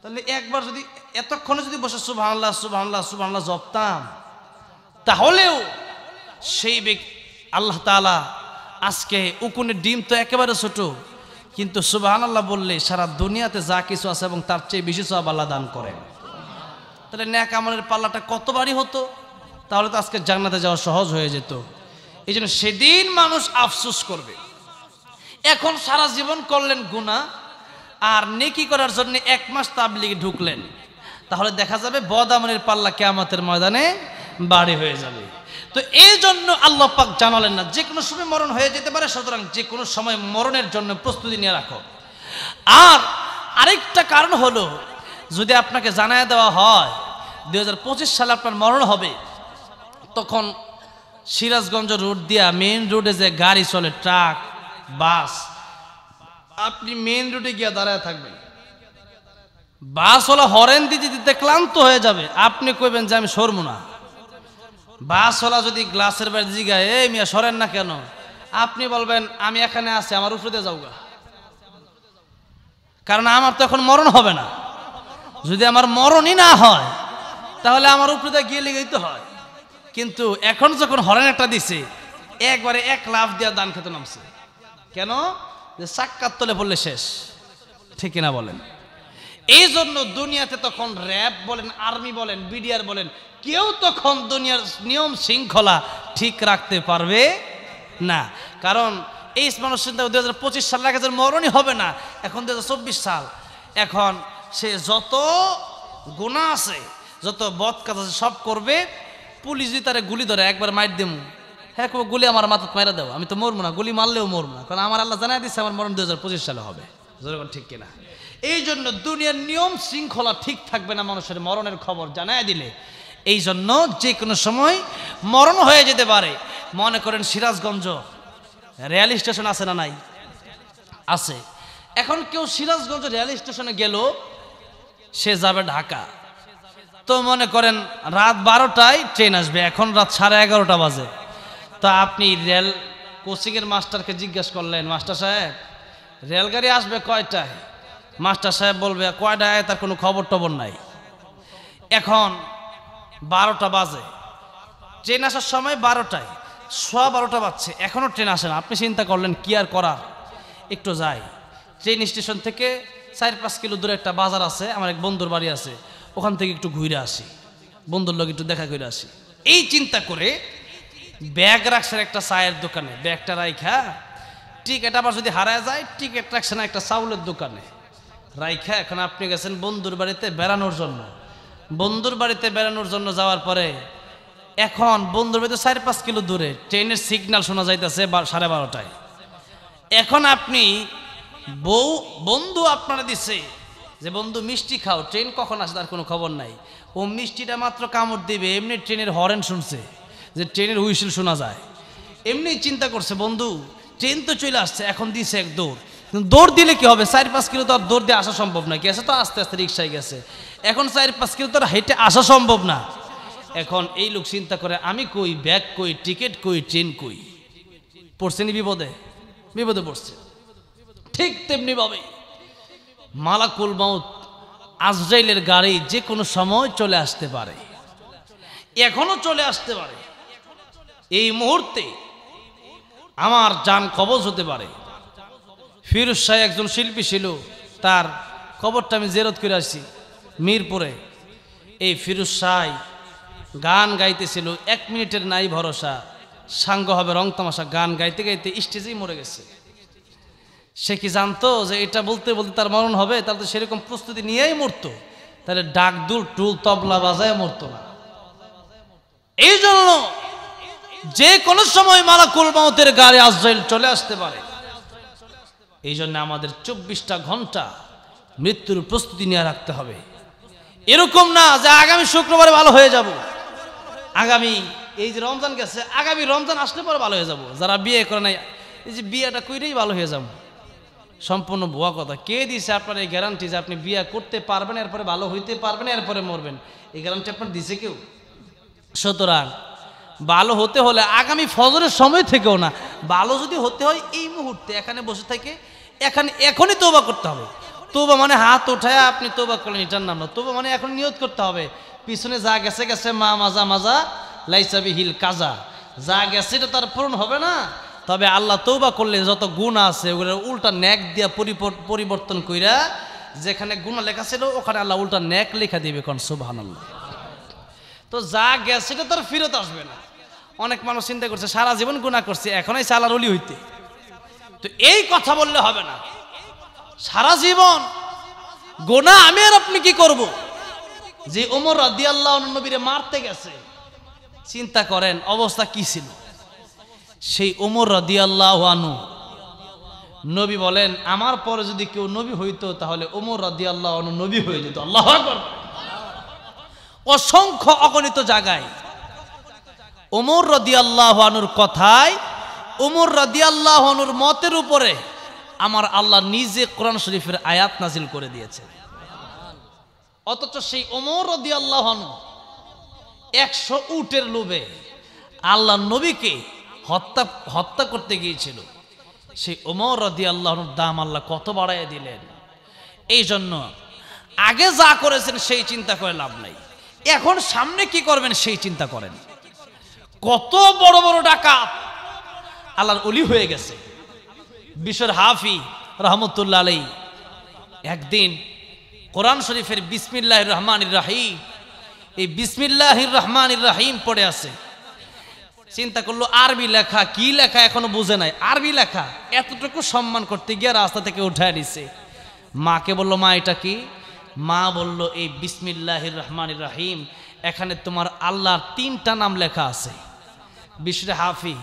তাহলে একবার যদি এতক্ষণে যদি বসে সুবহানাল্লাহ সুবহানাল্লাহ সুবহানাল্লাহ জপতাম, তাহলেও সেই ব্যক্তি আল্লাহ তাআলা আজকে উকুনের ডিম তো একেবারে ছোট, কিন্তু সুবহানাল্লাহ বললে সারা দুনিয়াতে যা কিছু আছে এবং তার চেয়ে বেশি সওয়াব আল্লাহ দান করেন। তাহলে নেক আমলের পাল্লাটা কত ভারী হতো, তাহলে তো আজকে জান্নাতে যাওয়া সহজ হয়ে যেত। এই জন্য সেদিন মানুষ আফসোস করবে। এখন সারা জীবন করলেন গুনাহ আর নেকি করার জন্য 1 মাস তাবলীগে ঢুকলেন, তাহলে দেখা যাবে বদ আমলের পাল্লা কিয়ামতের ময়দানে ভারী হয়ে যাবে। তো এই জন্য আল্লাহ পাক জানালেন না যে কোনো সময় মরণ হয়ে যেতে পারে, সুতরাং যে কোনো সময় মরণের জন্য প্রস্তুতি নিয়ে রাখো। আর আরেকটা কারণ হলো যদি আপনাকে জানায় দেওয়া হয় 2025 সালে আপনার মরণ হবে, তখন সিরাজগঞ্জ রোড দিয়া মেইন রোডে যে গাড়ি চলে ট্রাক বাস, আপনি মেইন রোডে গিয়ে দাঁড়ায় থাকবেন, বাসওয়ালা হরেন দিতে দিতে ক্লান্ত হয়ে যাবে, আপনি কইবেন যে আমি সরবো না। বাসওয়ালা যদি গ্লাসের বাইরে জিগায় এই মিয়া সরেন না কেন, আপনি বলবেন আমি এখানে আছি আমার উপরে যাওগা, কারণ আমার তো এখন মরণ হবে না। যদি আমার মরণই না হয় তাহলে আমার উপরে গিয়ে লেগেই তো হয়, কিন্তু এখন যখন হরেন একটা দিছে একবারে 1 লাফ দিয়া দান খেতে নামছে। কেন? যে চাক্কার তলে পড়লে শেষ, ঠিক কিনা বলেন? এই জন্য দুনিয়াতে তখন র্যাব বলেন, আর্মি বলেন, বিডিআর বলেন, কেউ তখন দুনিয়ার নিয়ম শৃঙ্খলা ঠিক রাখতে পারবে না। কারণ এই মানুষ চিন্তা 2025 সাল আগে মরণই হবে না, এখন 2024 সাল। এখন সে যত গুনাহ আছে, যত বদ কাজ আছে সব করবে। পুলিশ যদি তারে গুলি ধরে একবার মাইর দেবো, হ্যাঁ গুলি আমার মাথাত মাইরা দেবো, আমি তো মরবো না, গুলি মারলেও মরবো না, কারণ আমার আল্লাহ জানাই দিচ্ছে আমার মরণ 2025 সালে হবে। ঠিক কিনা? এই জন্য দুনিয়ার নিয়ম শৃঙ্খলা ঠিক থাকবে না, মানুষের মরণের খবর জানাই দিলে এই জন্য যে কোনো সময় মরণ হয়ে যেতে পারে। মনে করেন সিরাজগঞ্জ রেল স্টেশন আছে না নাই? আছে। এখন কেউ সিরাজগঞ্জ রেল স্টেশনে গেল, সে যাবে ঢাকা, তো মনে করেন রাত 12টায় ট্রেন আসবে, এখন রাত 11:30 বাজে। তো আপনি রেল কোচিংয়ের মাস্টারকে জিজ্ঞাসা করলেন, মাস্টার সাহেব রেলগাড়ি আসবে কয়টায়? মাস্টার সাহেব বলবে কয়টায়, তার কোনো খবর টবর নাই। এখন 12টা বাজে, ট্রেন আসার সময় 12টায়, 12:15 বাজছে, এখনও ট্রেন আসে না। আপনি চিন্তা করলেন কি আর করার, একটু যাই। ট্রেন স্টেশন থেকে 4-5 কিলো দূরে একটা বাজার আছে, আমার এক বন্ধুর বাড়ি আছে, ওখান থেকে একটু ঘুরে আসি, বন্ধুর লোক একটু দেখা করে আসি। এই চিন্তা করে ব্যাগ রাখছেন একটা চায়ের দোকানে, ব্যাগটা রাইখা টিকিট আবার যদি হারায় যায়, টিকিট রাখছেন একটা চাউলের দোকানে রাইখা। এখন আপনি গেছেন বন্ধুর বাড়িতে বেড়ানোর জন্য। বন্ধুর বাড়িতে বেড়ানোর জন্য যাওয়ার পরে এখন বন্ধুর বাড়িতে 4-5 কিলো দূরে ট্রেনের সিগন্যাল শোনা যাইতেছে 12:30টায়। এখন আপনি বন্ধু আপনারা দিচ্ছে যে বন্ধু মিষ্টি খাও, ট্রেন কখন আসে তার কোনো খবর নাই। ও মিষ্টিটা মাত্র কামড় দিবে, এমনি ট্রেনের হরেন শুনছে, যে ট্রেনের হুইসেল শোনা যায়। এমনি চিন্তা করছে বন্ধু ট্রেন তো চলে আসছে, এখন দিছে এক দৌড়। দৌড় দিলে কি হবে? 4-5 কিলো তো আর দৌড় দিয়ে আসা সম্ভব না, গেছে তো আস্তে আস্তে রিক্সায় গেছে, এখন 4-5 কিলো তো আর হেঁটে আসা সম্ভব না। এখন এই লোক চিন্তা করে আমি কই, ব্যাগ কই, টিকিট কই, ট্রেন কই। পড়ছে নি বিপদে? বিপদে পড়ছে। ঠিক তেমনি ভাবে মালাকুল মাউত আজরাইলের গাড়ি যে কোনো সময় চলে আসতে পারে, এখনো চলে আসতে পারে। এই মুহূর্তে আমার জান কবজ হতে পারে। ফিরোজ শাহ একজন শিল্পী ছিল, তার খবরটা আমি জেরত করে আসছি মিরপুরে। এই ফিরোজ শাহ গান গাইতেছিল, 1 মিনিটের নাই ভরসা, সাঙ্গ হবে রং তামাশা, গান গাইতে গাইতে স্টেজেই মরে গেছে। সে কি জানতো যে এটা বলতে বলতে তার মরণ হবে? তাহলে তো সেরকম প্রস্তুতি নিয়েই মরতো, তাহলে ডাক দুল টুল তবলা বাজায় মরতো না। এই জন্য যে কোনো সময় মালাকুল মাউতের গাড়ি আজরাইল চলে আসতে পারে। এই জন্য আমাদের 24টা ঘন্টা মৃত্যুর প্রস্তুতি নিয়ে রাখতে হবে। এরকম না যে আগামী শুক্রবারে ভালো হয়ে যাব, আগামী এই যে রমজান গেছে, আগামী রমজান আসলে পরে ভালো হয়ে যাব। যারা বিয়ে করে নাই, এই যে বিয়েটা কইরেই ভালো হয়ে যাব, সম্পূর্ণ ভুয়া কথা। কে দিছে আপনার এই গ্যারান্টি যে আপনি বিয়ে করতে পারবেন, এরপরে ভালো হইতে পারবেন, এরপরে মরবেন? এই গ্যারান্টি আপনার দিছে কেউ? সুতরাং ভালো হতে হলে আগামী ফজরের সময় থেকেও না, ভালো যদি হতে হয় এই মুহূর্তে এখানে বসে থেকে এখনই তওবা করতে হবে। তওবা মানে হাত ওঠায় আপনি তওবা করলেন, এটার নাম না। তওবা মানে এখন নিয়ত করতে হবে, পিছনে যা গেছে গেছে, মা মাজা মাজা লাইসা বিহিল কাজা, যা গেছে এটা তার পূরণ হবে না। তবে আল্লাহ তওবা করলে যত গুনাহ আছে ওগুলো উল্টা নেক দিয়া পরিবর্তন কইরা, যেখানে গুনাহ লেখা ছিল ওখানে আল্লাহ উল্টা নেক লেখা দিবে। কোন সুবহানাল্লাহ। তো যা গেছে এটা তার ফেরত আসবে না। অনেক মানুষ চিন্তা করছে সারা জীবন গুনাহ করছে, এখনই চালার ওলি হইতে। তো এই কথা বললে হবে না। সারা জীবন গুনাহ আমি আর আপনি কি করব? যে ওমর রাদিয়াল্লাহু আনহু নবীরে মারতে গেছে, চিন্তা করেন অবস্থা কি ছিল। সেই ওমর রাদিয়াল্লাহু আনহু, নবী বলেন আমার পরে যদি কেউ নবী হইতো তাহলে ওমর রাদিয়াল্লাহু আনহু নবী হয়ে যেত। আল্লাহু আকবার। অসংখ্য অগণিত জায়গায় ওমর রাদিয়াল্লাহু আনহুর কথায়, ওমর রাদিয়াল্লাহু আনহুর মতের উপরে আমার আল্লাহ নিজে কোরআন শরীফের আয়াত নাজিল করে দিয়েছে। অথচ সেই ওমর রাদিয়াল্লাহু আনহু 100 উটের লোভে আল্লাহ নবীকে হত্যা করতে গিয়েছিল। সেই ওমর রাদিয়াল্লাহু আনহুর দাম আল্লাহ কত বাড়াইয়া দিলেন। এই জন্য আগে যা করেছেন সেই চিন্তা করে লাভ নাই, এখন সামনে কি করবেন সেই চিন্তা করেন। কত বড় বড় ডাকাত আল্লাহর ওলি হয়ে গেছে, বিশ্বর হাফি রহমতুল্লাহ আলাই একদিন কোরআন শরীফের বিসমিল্লাহির রহমানির রহিম, এই বিসমিল্লাহির রহমানির রহিম পড়ে আছে। চিন্তা করলো আরবি লেখা, কি লেখা এখনো বুঝে নাই, আরবি লেখা। এতটুকু সম্মান করতে গিয়ে রাস্তা থেকে উঠায় নিছে। মাকে বলল, মা এটা কি? মা বলল, এই বিসমিল্লাহির রহমানির রহিম এখানে তোমার আল্লাহর 3টা নাম লেখা আছে। বিশ্বরে হাফি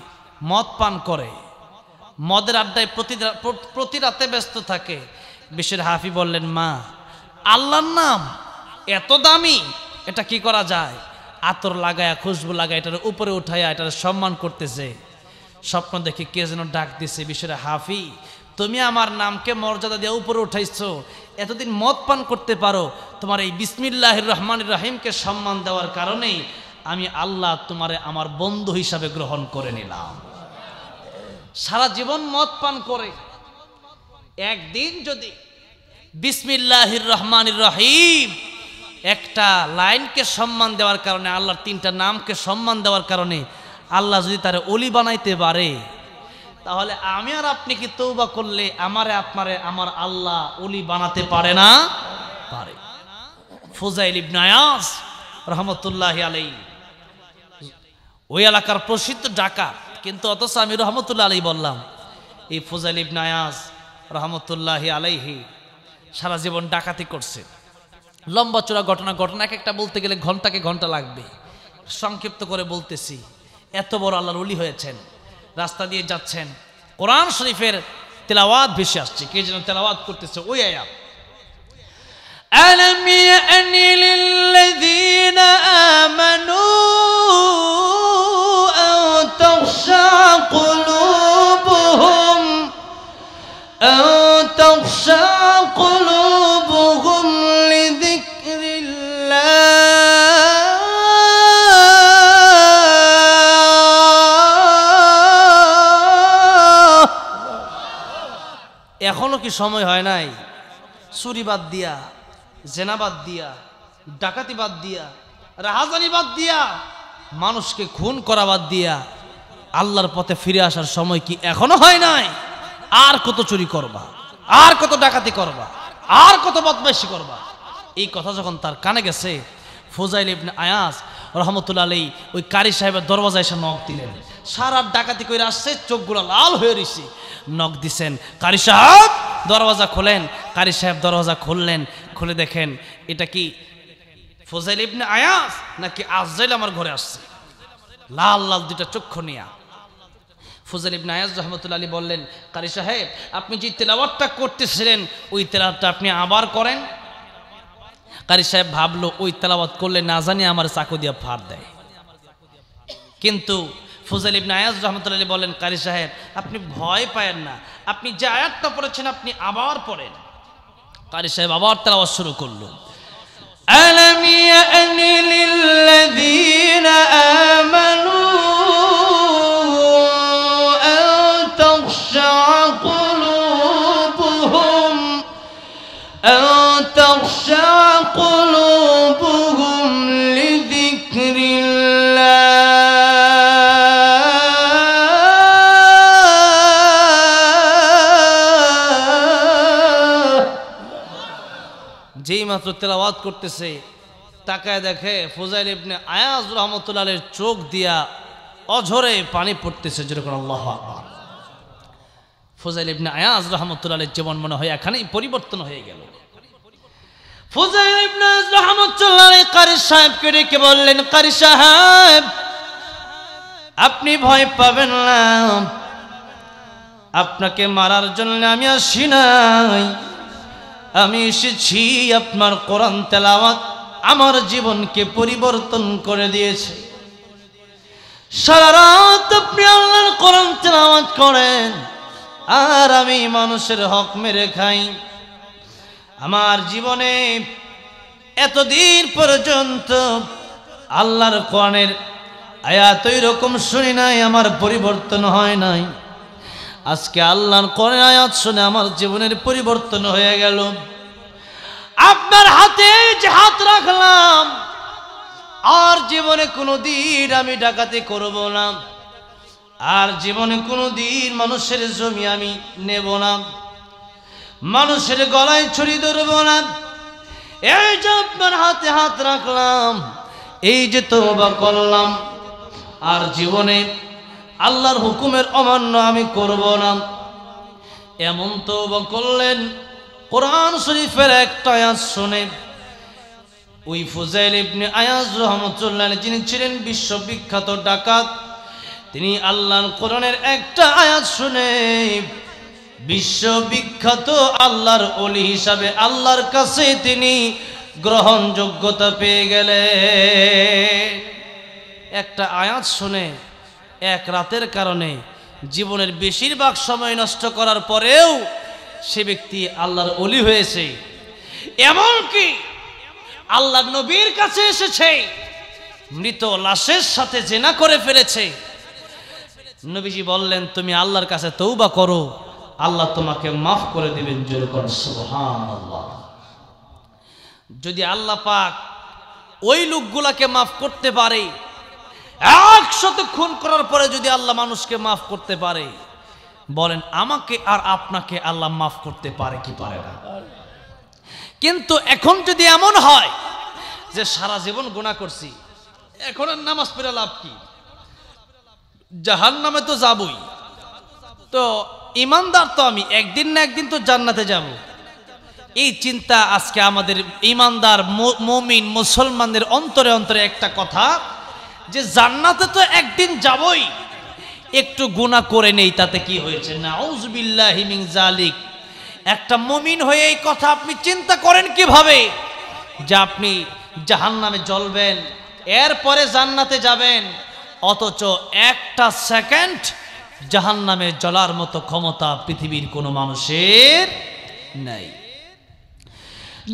মদ পান করে, মদের আড্ডায় প্রতি রাতে ব্যস্ত থাকে। বিশ্বরে হাফি বললেন, মা আল্লাহর নাম এত দামি, এটা কি করা যায়? আতর লাগায়া খুশবু লাগায় এটার উপরে উঠাইয়া এটার সম্মান করতেছে। স্বপ্ন দেখে কে যেন ডাক দিছে, বিশ্বরে হাফি তুমি আমার নামকে মর্যাদা দিয়ে উপরে উঠাইছো, এতদিন মদ পান করতে পারো, তোমার এই বিসমিল্লাহির রহমানির রহিমকে সম্মান দেওয়ার কারণেই আমি আল্লাহ তোমারে আমার বন্ধু হিসাবে গ্রহণ করে নিলাম। সারা জীবন মদ পান করে একদিন যদি বিসমিল্লাহির রহমানির রহিম একটা লাইনকে সম্মান দেওয়ার কারণে, আল্লাহর 3টা নামকে সম্মান দেওয়ার কারণে আল্লাহ যদি তারে ওলি বানাইতে পারে, তাহলে আমি আর আপনি কি তওবা করলে আমারে আপনারে আমার আল্লাহ ওলি বানাতে পারে না? পারে। ফুজাইল ইবনে আয়াজ রহমতুল্লাহি আলাইহি ওই এলাকার প্রসিদ্ধ ডাকাত, কিন্তু অথচ আমি রহমতুল্লাহ আলাইহি বললাম। এই ফুজাইল ইবনে আয়াজ রহমতুল্লাহি আলাইহি সারা জীবন ডাকাতি করছে। লম্বা চূড়া ঘটনা এক একটা বলতে গেলে ঘন্টাকে ঘন্টা লাগবে, সংক্ষিপ্ত করে বলতেছি। এত বড় আল্লাহর ওলি হয়েছেন, রাস্তা দিয়ে যাচ্ছেন, কোরআন শরীফের তেলাওয়াত ভেসে আসছে, কে যেন তেলাওয়াত করতেছে ওই আয়াত, আলাম ইয়ানি লিল্লাযীনা আমানু আও তাখশা কুলুবুহুম এখনো কি সময় হয় নাই? চুরি বাদ দিয়া, জেনা বাদ দিয়া, ডাকাতি বাদ দিয়া, রাহাজানি বাদ দিয়া, মানুষকে খুন করা বাদ দিয়া আল্লাহর পথে ফিরে আসার সময় কি এখনো হয় নাই? আর কত চুরি করবা, আর কত ডাকাতি করবা, আর কত বদমাইশি করবা? এই কথা যখন তার কানে গেছে, ফুজাইল ইবনে আয়াজ রহমতুল্লাহ আলাইহি ওই কারি সাহেবের দরওয়াজায় এসে নক দিলেন। সারা ডাকাতি করে আসছে, চোখগুলো লাল হয়ে রইছে। নক দিছেন, কারি সাহেব দরওয়াজা খোলেন। কারি সাহেব দরওয়াজা খুললেন, খুলে দেখেন এটা কি ফুজাইল ইবনে আয়াজ নাকি আজরাইল আমার ঘরে আসছে, লাল লাল দুইটা চক্ষু নিয়া। ফুজাইল ইবনে আয়াজ রহমতুল্লাহ আলাইহি বললেন, কারি সাহেব আপনি যে তেলাওয়াতটা করতেছিলেন ওই তেলাওয়াতটা আপনি আবার করেন। কারি সাহেব ভাবলো ওই তেলাওয়াত করলে না জানি আমার চাকু দিয়া ফাড় দেয়। কিন্তু ফুজাইল ইবনে আয়াজ রহমতুল্লাহ আলাইহি বলেন, কারি সাহেব আপনি ভয় পায়েন না, আপনি যে আয়াতটা পড়েছেন আপনি আবার পড়েন। কারি সাহেব আবার তেলাওয়াত শুরু করলো, আলাম ইয়ানি লিল্লাযীনা আমানু যেই মাত্র তেলাওয়াত করতেছে তাকায় দেখে ফুজাইল ইবনে আয়াজ রহমতুল্লাহ আলাইহির চোখ দিয়া অঝরে পানি পড়তেছে, যেরকম আল্লাহু আকবার। ফুজাইল ইবনে আয়াজ রহমতুল্লাহ আলাইহির জীবন মনে হয় এখানেই পরিবর্তন হয়ে গেল। ফুজাইল ইবনে আয়াজ রহমতুল্লাহ আলাইহি কারি সাহেবকে ডেকে বললেন, কারি সাহেব আপনি ভয় পাবেন না, আপনাকে মারার জন্য আমি আসি নাই, আমি এসেছি আপনার কোরআন তেলাওয়াত আমার জীবনকে পরিবর্তন করে দিয়েছে। সারা রাত আপনি আল্লাহর কোরআন তেলাওয়াত করেন আর আমি মানুষের হক মেরে খাই। আমার জীবনে এতদিন পর্যন্ত আল্লাহর কোরআনের আয়াত ওই রকম শুনি নাই, আমার পরিবর্তন হয় নাই। আজকে আল্লাহর কোরআনের আয়াত শুনে আমার জীবনের পরিবর্তন হয়ে গেল। আপনার হাতে যে হাত রাখলাম আর জীবনে কোনোদিন আমি ডাকাতি করব না। আর জীবনে কোনোদিন মানুষের জমি আমি নেব না, মানুষের গলায় ছুরি ধরব না। এই যে আপনার হাতে হাত রাখলাম, এই যে তওবা করলাম, আর জীবনে আল্লাহর হুকুমের অমান্য আমি করব না, এমন তওবা করলেন। কোরআন শরীফের একটা আয়াত শুনে ওই ফুজাইল ইবনে আয়াজ রাহমাতুল্লাহ আলাইহি, যিনি ছিলেন বিশ্ববিখ্যাত ডাকাত, তিনি আল্লাহর কোরআনের একটা আয়াত শুনে বিশ্ববিখ্যাত আল্লাহর ওলি হিসাবে আল্লাহর কাছে তিনি গ্রহণযোগ্যতা পেয়ে গেলেন। একটা আয়াত শুনে এক রাতের কারণে জীবনের বেশিরভাগ সময় নষ্ট করার পরেও সে ব্যক্তি আল্লাহর ওলি হয়েছে। এমনকি আল্লাহর নবীর কাছে এসেছে, মৃত লাশের সাথে জিনা করে ফেলেছে। নবীজি বললেন, তুমি আল্লাহর কাছে তওবা করো, আল্লাহ তোমাকে মাফ করে দিবেন। জোরে করো সুবহানাল্লাহ। যদি আল্লাহ পাক ওই লোকগুলাকে মাফ করতে পারে, 100 খুন করার পরে যদি আল্লাহ মানুষকে মাফ করতে পারে, বলেন আমাকে আর আপনাকে আল্লাহ মাফ করতে পারে কি পারে না? কিন্তু এখন যদি এমন হয় যে সারা জীবন গুনাহ করছি, এখন আর নামাজ পড়ে লাভ কি? জাহান্নামে তো যাবই, তো ইমানদার তো আমি, একদিন না একদিন তো জান্নাতে যাব। এই চিন্তা আজকে আমাদের ইমানদার মুমিন মুসলমানদের অন্তরে অন্তরে একটা কথা, যে জান্নাতে তো একদিন যাবই, একটু গুনাহ করে নেই তাতে কি হয়েছে? নাউযুবিল্লাহি মিন যালিক। একটা মুমিন হয়ে এই কথা আপনি চিন্তা করেন কিভাবে যে আপনি জাহান্নামে জ্বলবেন, এরপরে জান্নাতে যাবেন, অথচ একটা সেকেন্ড জাহান্নামে জ্বলার মতো ক্ষমতা পৃথিবীর কোনো মানুষের নাই।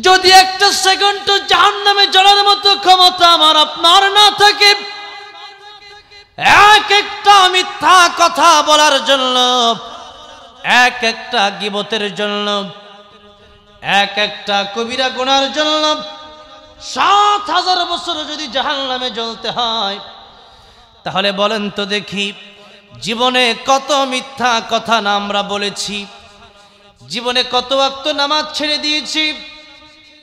যদি একটা সেকেন্ড জাহান্নামে জ্বলার মতো ক্ষমতা আমার আপনার না থাকে, এক একটা মিথ্যা কথা বলার জন্য, এক একটা গীবতের জন্য, এক একটা কবিরা গুনার জন্য ৭,০০০ বছর যদি জাহান্নামে জ্বলতে হয়, তাহলে বলেন তো দেখি জীবনে কত মিথ্যা কথা না আমরা বলেছি, জীবনে কত ওয়াক্ত নামাজ ছেড়ে দিয়েছি,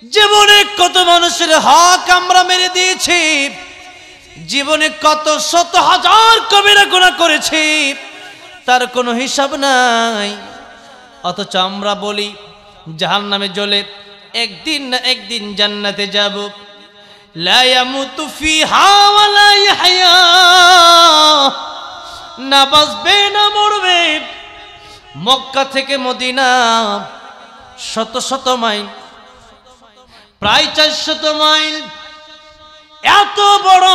জীবনে কত মানুষের হক আমরা মেরে দিয়েছি, জীবনে কত শত হাজার কবিরা গুনাহ করেছি, তার কোনো হিসাব নাই। অথচ আমরা বলি জাহান্নামে জ্বলে একদিন না একদিন জান্নাতে যাব। লা ইয়ামুতু ফিহা ওয়া লা ইয়াহইয়া, না বাঁচবে না মরবে। মক্কা থেকে মদিনা শত শত মাইল, প্রায় 400 মাইল, এত বড়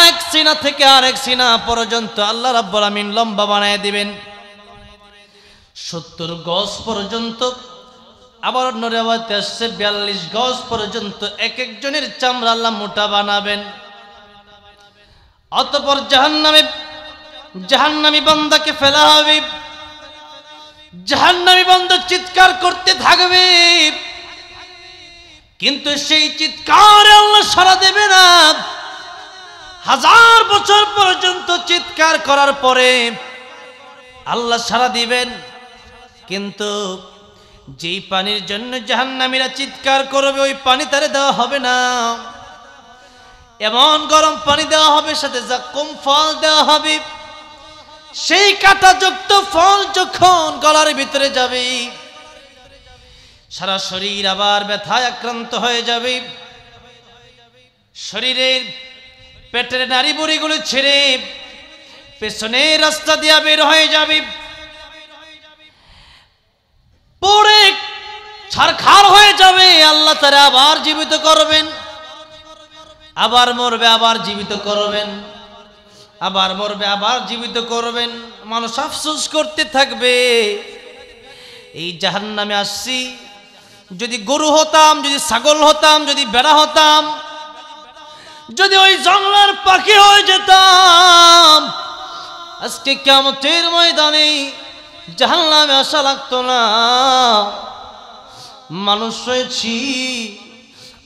এক সিনা থেকে আরেক সিনা পর্যন্ত আল্লাহ রাব্বুল আমিন লম্বা বানায় দিবেন 70 গজ পর্যন্ত। আবার অন্য রিওয়ায়াতে আসছে 42 গজ পর্যন্ত এক একজনের চামড়া আল্লাহ মোটা বানাবেন। অতঃপর জাহান্নামী বান্দাকে ফেলা হবে, জাহান্নামী বান্দা চিৎকার করতে থাকবে, কিন্তু সেই চিৎকারে আল্লাহ সাড়া দেবে না। 1000 বছর পর্যন্ত চিৎকার করার পরে আল্লাহ সাড়া দিবেন, কিন্তু যেই পানির জন্য জাহান্নামীরা চিৎকার করবে ওই পানি তারে দেওয়া হবে না। এমন গরম পানি দেওয়া হবে, সাথে যাকুম ফল দেওয়া হবে। সেই কাঁটাযুক্ত ফল যখন গলার ভিতরে যাবে, সারা শরীর আবার ব্যথায় আক্রান্ত হয়ে যাবে। শরীরের পেটের নাড়ি বুড়িগুলো ছেড়ে পেছনের রাস্তা দিয়ে বের হয়ে যাবে, পড়ে ছারখার হয়ে যাবে। আল্লাহ তারা আবার জীবিত করবেন, আবার মরবে, আবার জীবিত করবেন, আবার মরবে, আবার জীবিত করবেন। মানুষ আফসোস করতে থাকবে, এই জাহান্নামে আসছি, যদি গরু হতাম, যদি ছাগল হতাম, যদি বেড়া হতাম, যদি ওই জঙ্গলার পাখি হয়ে যেতাম, আজকে কিয়ামতের ময়দানে জাহান্নামে আসা লাগতো না। মানুষ হয়েছি,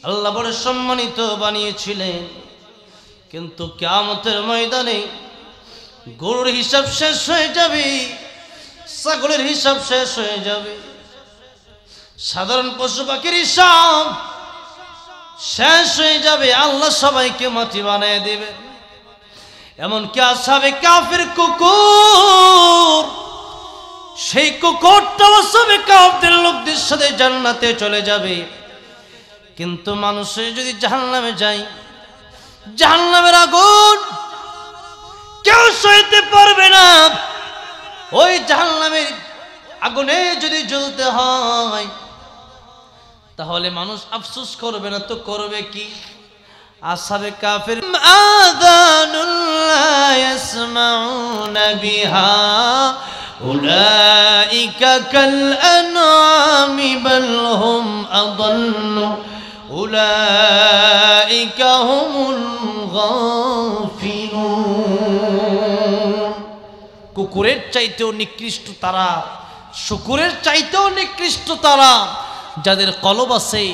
আল্লাহ বড় সম্মানিত বানিয়েছিলেন, কিন্তু কিয়ামতের ময়দানে গরুর হিসাব শেষ হয়ে যাবে, ছাগলের হিসাব শেষ হয়ে যাবে, সাধারণ পশু পাখির হিসাব শেষ হয়ে যাবে। আল্লাহ সবাইকে মাটি বানিয়ে দেবে। এমনকি আসহাবে কাফের কুকুর, সেই কুকুরটা আসহাবে কাফের লোকদের সাথে জান্নাতে চলে যাবে। কিন্তু মানুষের যদি জাহান্নামে যায়, জাহান্নামের আগুন কেউ সইতে পারবে না। ওই জাহান্নামের আগুনে যদি জ্বলতে হয় তাহলে মানুষ আফসোস করবে না তো করবে কি? আসহাবে কাফের আযানুল লা ইয়াসমাউনা বিহা উলাইকা কাল আনআমি বাল হুম আযাল্লু উলাইকা হুমুল গাফিলুন। কুকুরের চাইতেও নিকৃষ্ট তারা, শুকুরের চাইতেও নিকৃষ্ট তারা, যাদের কলব আছে,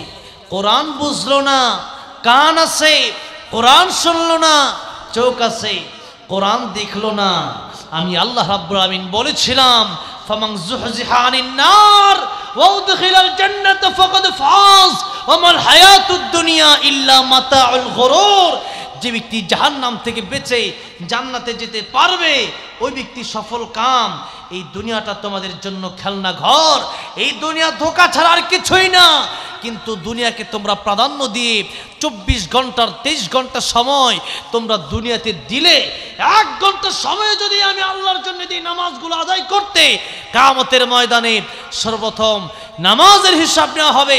কোরআন বুঝলো না, কান আছে, কোরআন শুনলো না, চোখ আছে, কোরআন দেখলো না। আমি আল্লাহ রাব্বুল আমিন বলেছিলাম, ফামান যুহজিহা আনিন নার ওয়া উদখিলাল জান্নাতা ফাকাদ ফাজ ওয়া মাল হায়াতুদ দুনিয়া ইল্লা মাতাউল গুরুর। যে ব্যক্তি জাহান্নাম থেকে বেঁচে জান্নাতে যেতে পারবে ওই ব্যক্তি সফল কাম। এই দুনিয়াটা তোমাদের জন্য খেলনা ঘর, এই দুনিয়া ধোঁকা ছাড়া আর কিছুই না। কিন্তু দুনিয়াকে তোমরা প্রাধান্য দিয়ে 24 ঘন্টার 23 ঘন্টা সময় তোমরা দুনিয়াতে দিলে, 1 ঘন্টা সময় যদি আমি আল্লাহর জন্য দিই নামাজগুলো আদায় করতে, কিয়ামতের ময়দানে সর্বপ্রথম নামাজের হিসাব নেওয়া হবে।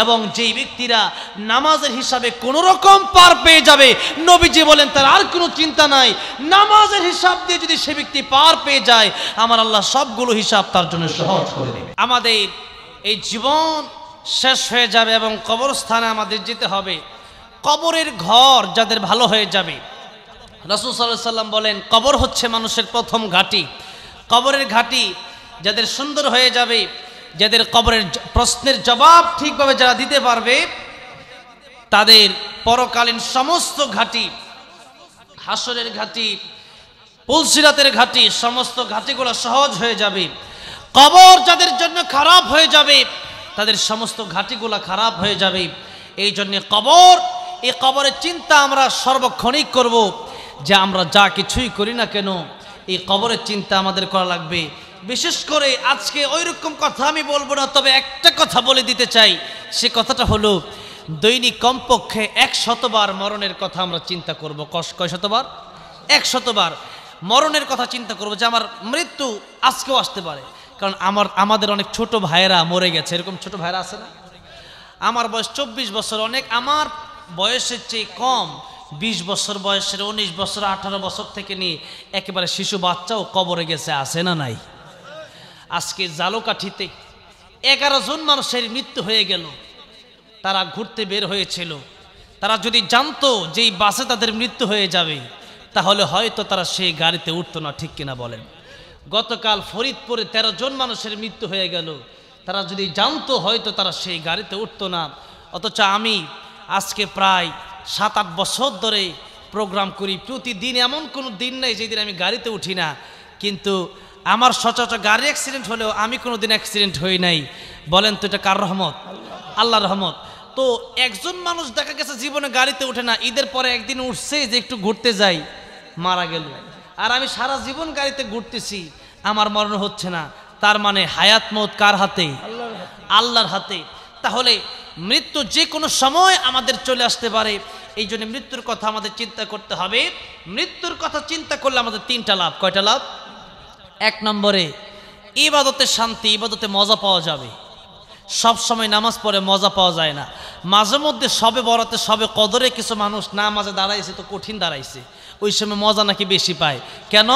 এবং যেই ব্যক্তিরা নামাজের হিসাবে কোনো রকম পার পেয়ে যাবে, নবীজি বলেন তার আর কোনো চিন্তা নাই। নামাজের হিসাব দিয়ে যদি সে ব্যক্তি পার পেয়ে যায়, আমার আল্লাহ সবগুলো হিসাব তার জন্য সহজ করে দেবে। আমাদের এই জীবন শেষ হয়ে যাবে এবং কবরস্থানে আমাদের যেতে হবে। কবরের ঘর যাদের ভালো হয়ে যাবে, রাসূল সাল্লাল্লাহু আলাইহি সাল্লাম বলেন কবর হচ্ছে মানুষের প্রথম ঘাঁটি। কবরের ঘাঁটি যাদের সুন্দর হয়ে যাবে, যাদের কবরের প্রশ্নের জবাব ঠিকভাবে যারা দিতে পারবে, তাদের পরকালীন সমস্ত ঘাঁটি, হাসরের ঘাঁটি, পুলসিরাতের ঘাঁটি, সমস্ত ঘাঁটিগুলো সহজ হয়ে যাবে। কবর যাদের জন্য খারাপ হয়ে যাবে, তাদের সমস্ত ঘাঁটিগুলো খারাপ হয়ে যাবে। এই জন্য কবর, এই কবরের চিন্তা আমরা সর্বক্ষণিক করব, যে আমরা যা কিছুই করি না কেন এই কবরের চিন্তা আমাদের করা লাগবে। বিশেষ করে আজকে ওই রকম কথা আমি বলবো না, তবে একটা কথা বলে দিতে চাই। সে কথাটা হলো, দৈনিক কমপক্ষে 100 বার মরণের কথা আমরা চিন্তা করব। কয় শতবার? 100 বার মরণের কথা চিন্তা করব, যে আমার মৃত্যু আজকেও আসতে পারে। কারণ আমাদের অনেক ছোট ভাইয়েরা মরে গেছে। এরকম ছোট ভাইয়েরা আছে না? আমার বয়স 24 বছর, অনেক আমার বয়সের চেয়ে কম 20 বছর বয়সের, 19 বছর, 18 বছর থেকে নিয়ে একেবারে শিশু বাচ্চাও কবরে গেছে, আছে না নাই? আজকে জালকাঠিতে 11 জন মানুষের মৃত্যু হয়ে গেল। তারা ঘুরতে বের হয়েছিল। তারা যদি জানতো যে এই বাসে তাদের মৃত্যু হয়ে যাবে, তাহলে হয়তো তারা সেই গাড়িতে উঠতো না। ঠিক কিনা বলেন? গতকাল ফরিদপুরে 13 জন মানুষের মৃত্যু হয়ে গেল। তারা যদি জানতো হয়তো তারা সেই গাড়িতে উঠতো না। অথচ আমি আজকে প্রায় 7-8 বছর ধরে প্রোগ্রাম করি। প্রতিদিন এমন কোনো দিন নেই যেদিন আমি গাড়িতে উঠি না। কিন্তু আমার সচরাচর গাড়ি অ্যাক্সিডেন্ট হলেও আমি কোনো দিন অ্যাক্সিডেন্ট হই নাই। বলেন তো এটা কার রহমত? আল্লাহর রহমত। তো একজন মানুষ দেখা গেছে জীবনে গাড়িতে ওঠে না, ঈদের পরে একদিন উঠছে যে একটু ঘুরতে যাই, মারা গেল। আর আমি সারা জীবন গাড়িতে ঘুরতেছি, আমার মরণ হচ্ছে না। তার মানে হায়াত মওত কার হাতে? আল্লাহর হাতে। তাহলে মৃত্যু যে কোনো সময় আমাদের চলে আসতে পারে। এই জন্য মৃত্যুর কথা আমাদের চিন্তা করতে হবে। মৃত্যুর কথা চিন্তা করলে আমাদের 3টা লাভ। কয়টা লাভ? 1 নম্বরে ইবাদতে শান্তি, ইবাদতে মজা পাওয়া যাবে। সব সময় নামাজ পড়ে মজা পাওয়া যায় না। মাঝে মধ্যে সবে বরাতে, সবে কদরে কিছু মানুষ নামাজে দাঁড়াইছে তো কঠিন দাঁড়াইছে, ওই সময় মজা নাকি বেশি পায়। কেন?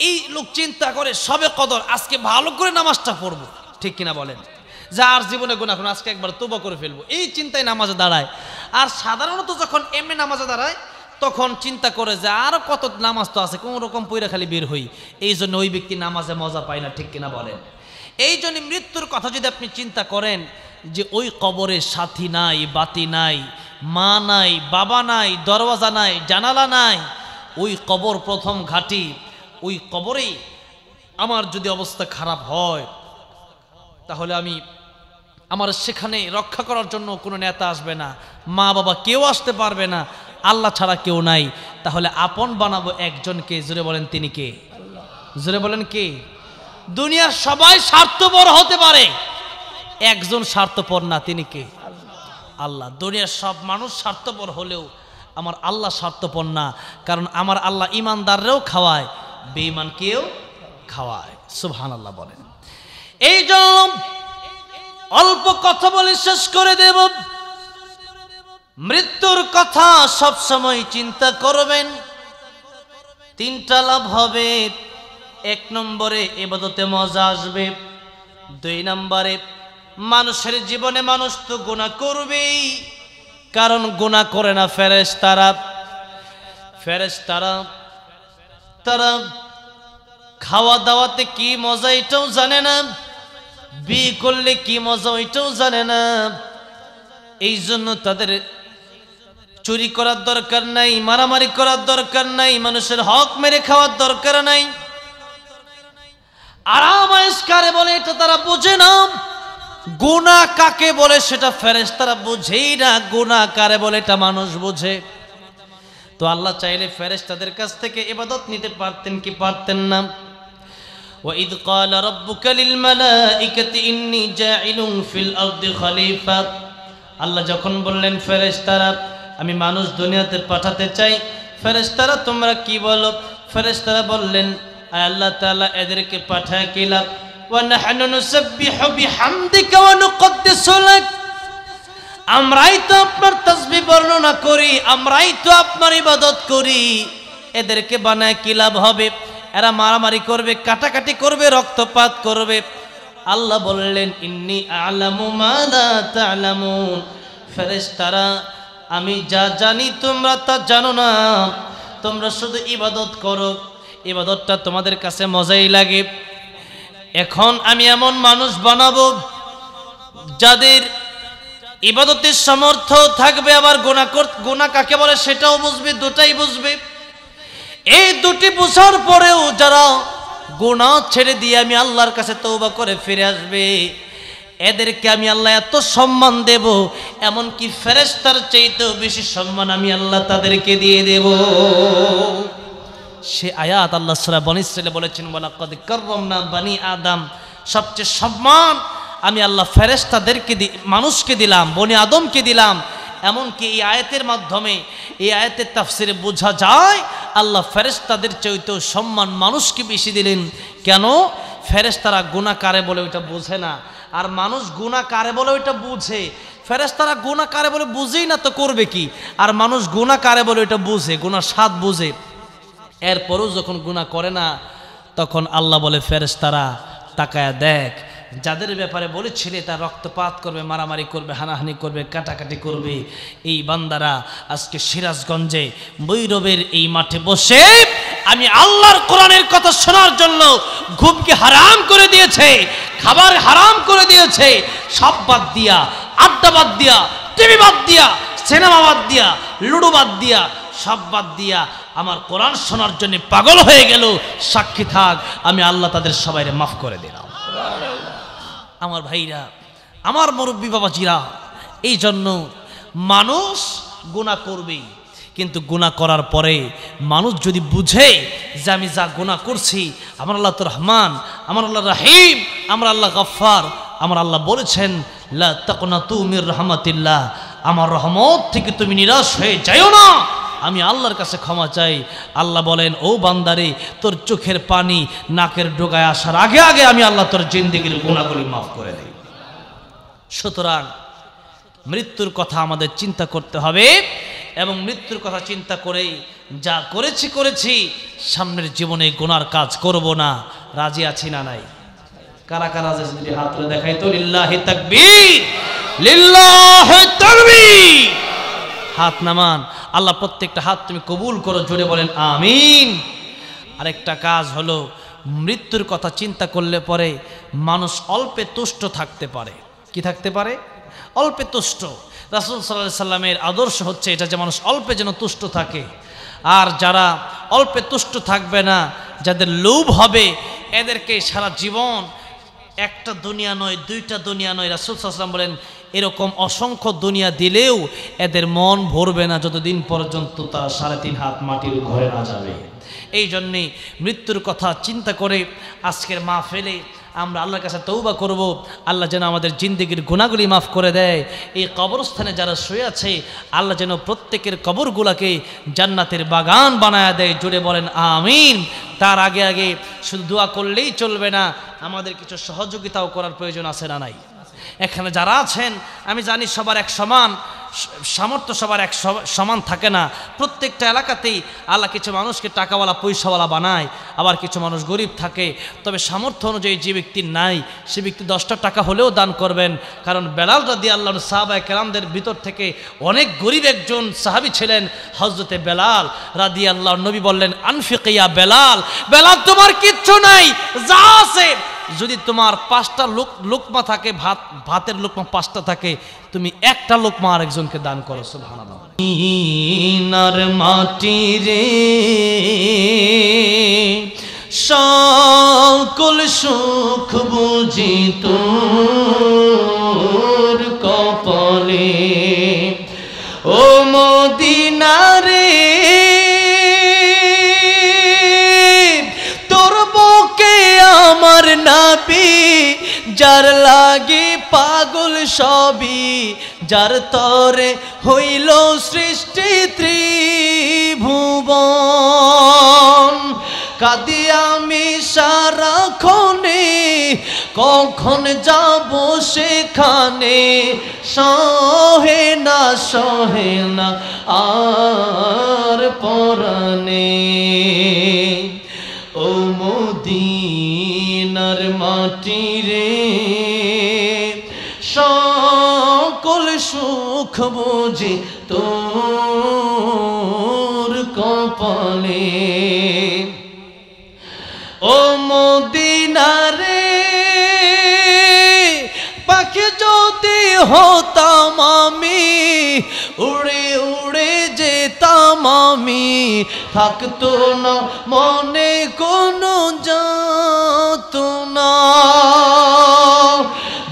এই লোক চিন্তা করে সবে কদর, আজকে ভালো করে নামাজটা পড়বো। ঠিক কিনা বলেন? যার জীবনে গুনাহ করে আজকে একবার তওবা করে ফেলবো, এই চিন্তায় নামাজে দাঁড়ায়। আর সাধারণত যখন এমনি নামাজে দাঁড়ায় তখন চিন্তা করে যে আরো কত নামাজ তো আছে, কোন রকম পয়রা খালি বের হই। এই জন্য ওই ব্যক্তি নামাজে মজা পায় না। ঠিক কিনা বলেন? এই জন্য মৃত্যুর কথা যদি আপনি চিন্তা করেন যে ওই কবরে সাথী নাই, বাতি নাই, মা নাই, বাবা নাই, দরওয়াজা নাই, জানালা নাই, ওই কবর প্রথম ঘাটি, ওই কবরেই আমার যদি অবস্থা খারাপ হয় তাহলে আমার সেখানে রক্ষা করার জন্য কোনো নেতা আসবে না, মা বাবা কেউ আসতে পারবে না, আল্লাহ ছাড়া কেউ নাই। তাহলে আপন বানাবো একজনকে, জোরে বলেন তিনি কে? জোরে বলেন কে? দুনিয়ার সবাই স্বার্থপর হতে পারে, একজন স্বার্থপর না, তিনি কে? আল্লাহ। দুনিয়ার সব মানুষ স্বার্থপর হলেও আমার আল্লাহ স্বার্থপর না, কারণ আমার আল্লাহ ইমানদাররাও খাওয়ায়, বেঈমানকেও খাওয়ায়। সুবহানাল্লাহ বলেন। এই জন্য অল্প কথা বলে শেষ করে দেব, মৃত্যুর কথা সব সময় চিন্তা করবেন। তিনটা লাভ হবে। 1 নম্বরে ইবাদতে মজা আসবে, 2 নম্বরে মানুষের জীবনে মানুষ তো গুনাহ করবেই, কারণ গুনাহ করে না ফেরেশতারা। তারা খাওয়া দাওয়াতে কি মজা এটাও জানে না, বিয়ে করলে কি মজা ওইটাও জানে না। এই জন্য তাদের চুরি করার দরকার নাই, মারামারি করার দরকার নাই, মানুষের হক মেরে খাওয়ার দরকার নাই। আরাম আয়েশ কারে বলে এটা তারা বোঝে না, গুনাহ কাকে বলে সেটা ফেরেশতারা বোঝেই না, গুনাহ কারে বলে এটা মানুষ বোঝে। তো আল্লাহ চাইলে ফেরেশতাদের কাছ থেকে ইবাদত নিতে পারতেন কি পারতেন না? وَإِذْ قَالَ رَبُّكَ لِلْمَلَائِكَةِ إِنِّي جَاعِلٌ فِي الْأَرْضِ خَلِيفَةً, আল্লাহ যখন বললেন ফেরেশতারা আমি মানুষ দুনিয়াতে পাঠাতে চাই, ফেরেশতারা তোমরা কি বলো? ফেরেশতারা বললেন আল্লাহ তাআলা এদেরকে পাঠায় কি লাভ? وَنَحْنُ نُسَبِّحُ بِحَمْدِكَ وَنُقَدِّسُ لَكَ, আমরাই তো আপনার তাসবিহ বর্ণনা করি, আমরাই তো আপনার ইবাদত করি, এদেরকে বানায় কি লাভ হবে? এরা মারামারি করবে, কাটাকাটি করবে, রক্তপাত করবে। আল্লাহ বললেন ইন্নী আ'লামু মা লা তা'লামুন, ফেরেশতারা আমি যা জানি তোমরা তা জানো না, তোমরা শুধু ইবাদত করো, ইবাদতটা তোমাদের কাছে মজাই লাগে। এখন আমি এমন মানুষ বানাবো যাদের ইবাদতের সামর্থ্য থাকবে, আবার গুনাহ কাকে বলে সেটাও বুঝবে, দুটাই বুঝবে। এই দুটি বোঝার পরেও যারা গুনাহ ছেড়ে দিয়ে আমি আল্লাহর কাছে তওবা করে ফিরে আসবে, এদেরকে আমি আল্লাহ এত সম্মান দেব, এমনকি ফেরেশতার চাইতেও বেশি সম্মান আমি আল্লাহ তাদেরকে দিয়ে দেব। সে আয়াত আল্লাহ সূরা বনী ইসরাঈলে বলেছেন ওয়ালাকাদ কাররামনা বনি আদম, সবচেয়ে সম্মান আমি আল্লাহ ফেরেশতাদেরকে মানুষকে দিলাম, বনি আদমকে দিলাম। এমনকি এই আয়াতের মাধ্যমে, এই আয়াতের তাফসিরে বোঝা যায় আল্লাহ ফেরেশতাদের চাইতেও সম্মান মানুষকে বেশি দিলেন। কেন? ফেরেশতারা গুনাহ কারে বলে ওইটা বোঝে না, আর মানুষ গুনাহ কারে বলে ওইটা বুঝে। ফেরেশতারা গুনাহ কারে বলে বুঝেই না তো করবে কি, আর মানুষ গুনাহ কারে বলে ওইটা বুঝে, গুনাহ স্বাদ বুঝে। এরপরও যখন গুনাহ করে না তখন আল্লাহ বলে ফেরেশতারা তাকায়া দেখ, যাদের ব্যাপারে বলেছিলে তা রক্তপাত করবে, মারামারি করবে, হানাহানি করবে, কাটাকাটি করবে, এই বান্দারা আজকে সিরাজগঞ্জে বৈরবের এই মাঠে বসে আমি আল্লাহর কোরআনের কথা শোনার জন্য ঘুমকে হারাম করে দিয়েছে, খাবার হারাম করে দিয়েছে, সব বাদ দিয়া, আড্ডা বাদ দিয়া, টিভি বাদ দিয়া, সিনেমা বাদ দিয়া, লুডো বাদ দিয়া, সব বাদ দিয়া আমার কোরআন শোনার জন্য পাগল হয়ে গেল। সাক্ষী থাক আমি আল্লাহ তাদের সবাইকে মাফ করে দিলাম। আমার ভাইরা, আমার মুরব্বী বাবাজিরা, এই জন্য মানুষ গুনাহ করবেই, কিন্তু গুনাহ করার পরে মানুষ যদি বুঝে যে আমি যা গুনাহ করছি আমার আল্লাহ তো রহমান, আমার আল্লাহ রহিম, আমার আল্লাহ গফফার, আমার আল্লাহ বলেছেন লা তাকনাতু মির রাহমাতিল্লাহ, আমার রহমত থেকে তুমি নিরাশ হয়ে যাও না, আমি আল্লাহর কাছে ক্ষমা চাই। আল্লাহ বলেন ও বান্দারে, তোর চোখের পানি নাকের ডোগায় আসার আগে আগে আমি আল্লাহ তোর জিন্দেগির গুনাহগুলি মাফ করে দেই। সুতরাং মৃত্যুর কথা আমাদের চিন্তা করতে হবে, এবং মৃত্যুর কথা চিন্তা করেই যা করেছি সামনের জীবনে গুনার কাজ করব না। রাজি আছি না নাই? কারা কারা যদি হাত তুলে দেখাই তো লিল্লাহি তাকবীর, লিল্লাহি তাকবীর। হাত নামান, আল্লাহ প্রত্যেকটা হাত তুমি কবুল করো, জোরে বলেন আমিন। আরেকটা কাজ হলো মৃত্যুর কথা চিন্তা করলে পরে মানুষ অল্পে তুষ্ট থাকতে পারে। কি থাকতে পারে? অল্পে তুষ্ট। রাসূল সাল্লাল্লাহু আলাইহি সাল্লামের আদর্শ হচ্ছে এটা যে মানুষ অল্পে যেন তুষ্ট থাকে। আর যারা অল্পে তুষ্ট থাকবে না, যাদের লোভ হবে, এদেরকে সারা জীবন একটা দুনিয়া নয়, দুইটা দুনিয়া নয়, রাসূল সাল্লাল্লাহু আলাইহি ওয়াসাল্লাম বলেন এরকম অসংখ্য দুনিয়া দিলেও এদের মন ভরবে না যতদিন পর্যন্ত তারা 3.5 হাত মাটির ঘরে না যাবে। এই জন্যে মৃত্যুর কথা চিন্তা করে আজকের মাহফিলে আমরা আল্লাহর কাছে তওবা করব, আল্লাহ যেন আমাদের জিন্দেগির গুনাহগুলি মাফ করে দেয়। এই কবরস্থানে যারা শুয়ে আছে আল্লাহ যেন প্রত্যেকের কবরগুলোকে জান্নাতের বাগান বানায়া দেয়। জুড়ে বলেন আমিন। তার আগে আগে শুধু দোয়া করলেই চলবে না, আমাদের কিছু সহযোগিতাও করার প্রয়োজন আছে না নাই? এখানে যারা আছেন আমি জানি সবার এক সমান সামর্থ্য, সবার এক সমান থাকে না। প্রত্যেকটা এলাকাতেই আল্লাহ কিছু মানুষকে টাকাওয়ালা পয়সাওয়ালা বানায়, আবার কিছু মানুষ গরিব থাকে। তবে সামর্থ্য অনুযায়ী যে ব্যক্তির নাই সে ব্যক্তি 10টা টাকা হলেও দান করবেন। কারণ বেলাল রাদিয়াল্লাহু আনহু সাহাবায়ে কেরামদের ভিতর থেকে অনেক গরিব একজন সাহাবী ছিলেন, হযরতে বেলাল রাদিয়াল্লাহু আনহু। নবী বললেন আনফিক ইয়া বেলাল, বেলাল তোমার কিচ্ছু নাই, যা আছে যদি তোমার 5টা লোকমা থাকে, ভাতের লোকমা 5টা থাকে, তুমি একটা লোকমা আরেকজনকে দান করো। সুবহানাল্লাহ। ইনার মাটি রে সকল সুখ বুঝি তোর কপালে, ও মদিনা রে আমার নবী, যার লাগি পাগল সবই, যার তরে হইল সৃষ্টি ত্রিভুবন। কাঁদি আমি সারাক্ষণে, কখন যাব সেখানে, সহে না আর পরাণে। ও মদিনার মাটি রে সকল সুখ বুঝি তোর কপালে, ও মদিনা রে পাখি যদি হতাম আমি, উড়ে উড়ে যেতাম আমি, থাকতো না মনে কোনো যাতনা।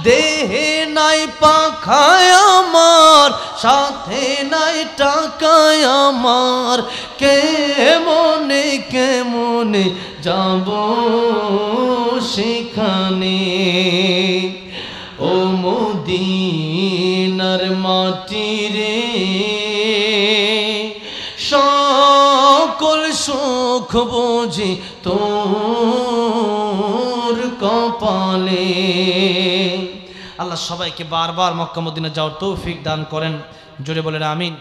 দেহে নাই পাখায় আমার, সাথে নাই টাকায় আমার, কেমনে কেমনে যাব সেখানে। ও মদিনার মাটি রে সকল সুখ বুঝি তোর কপালে। আল্লাহ সবাইকে বারবার মক্কা মদিনা যাওয়ার তৌফিক দান করেন। জোরে বলেন আমিন।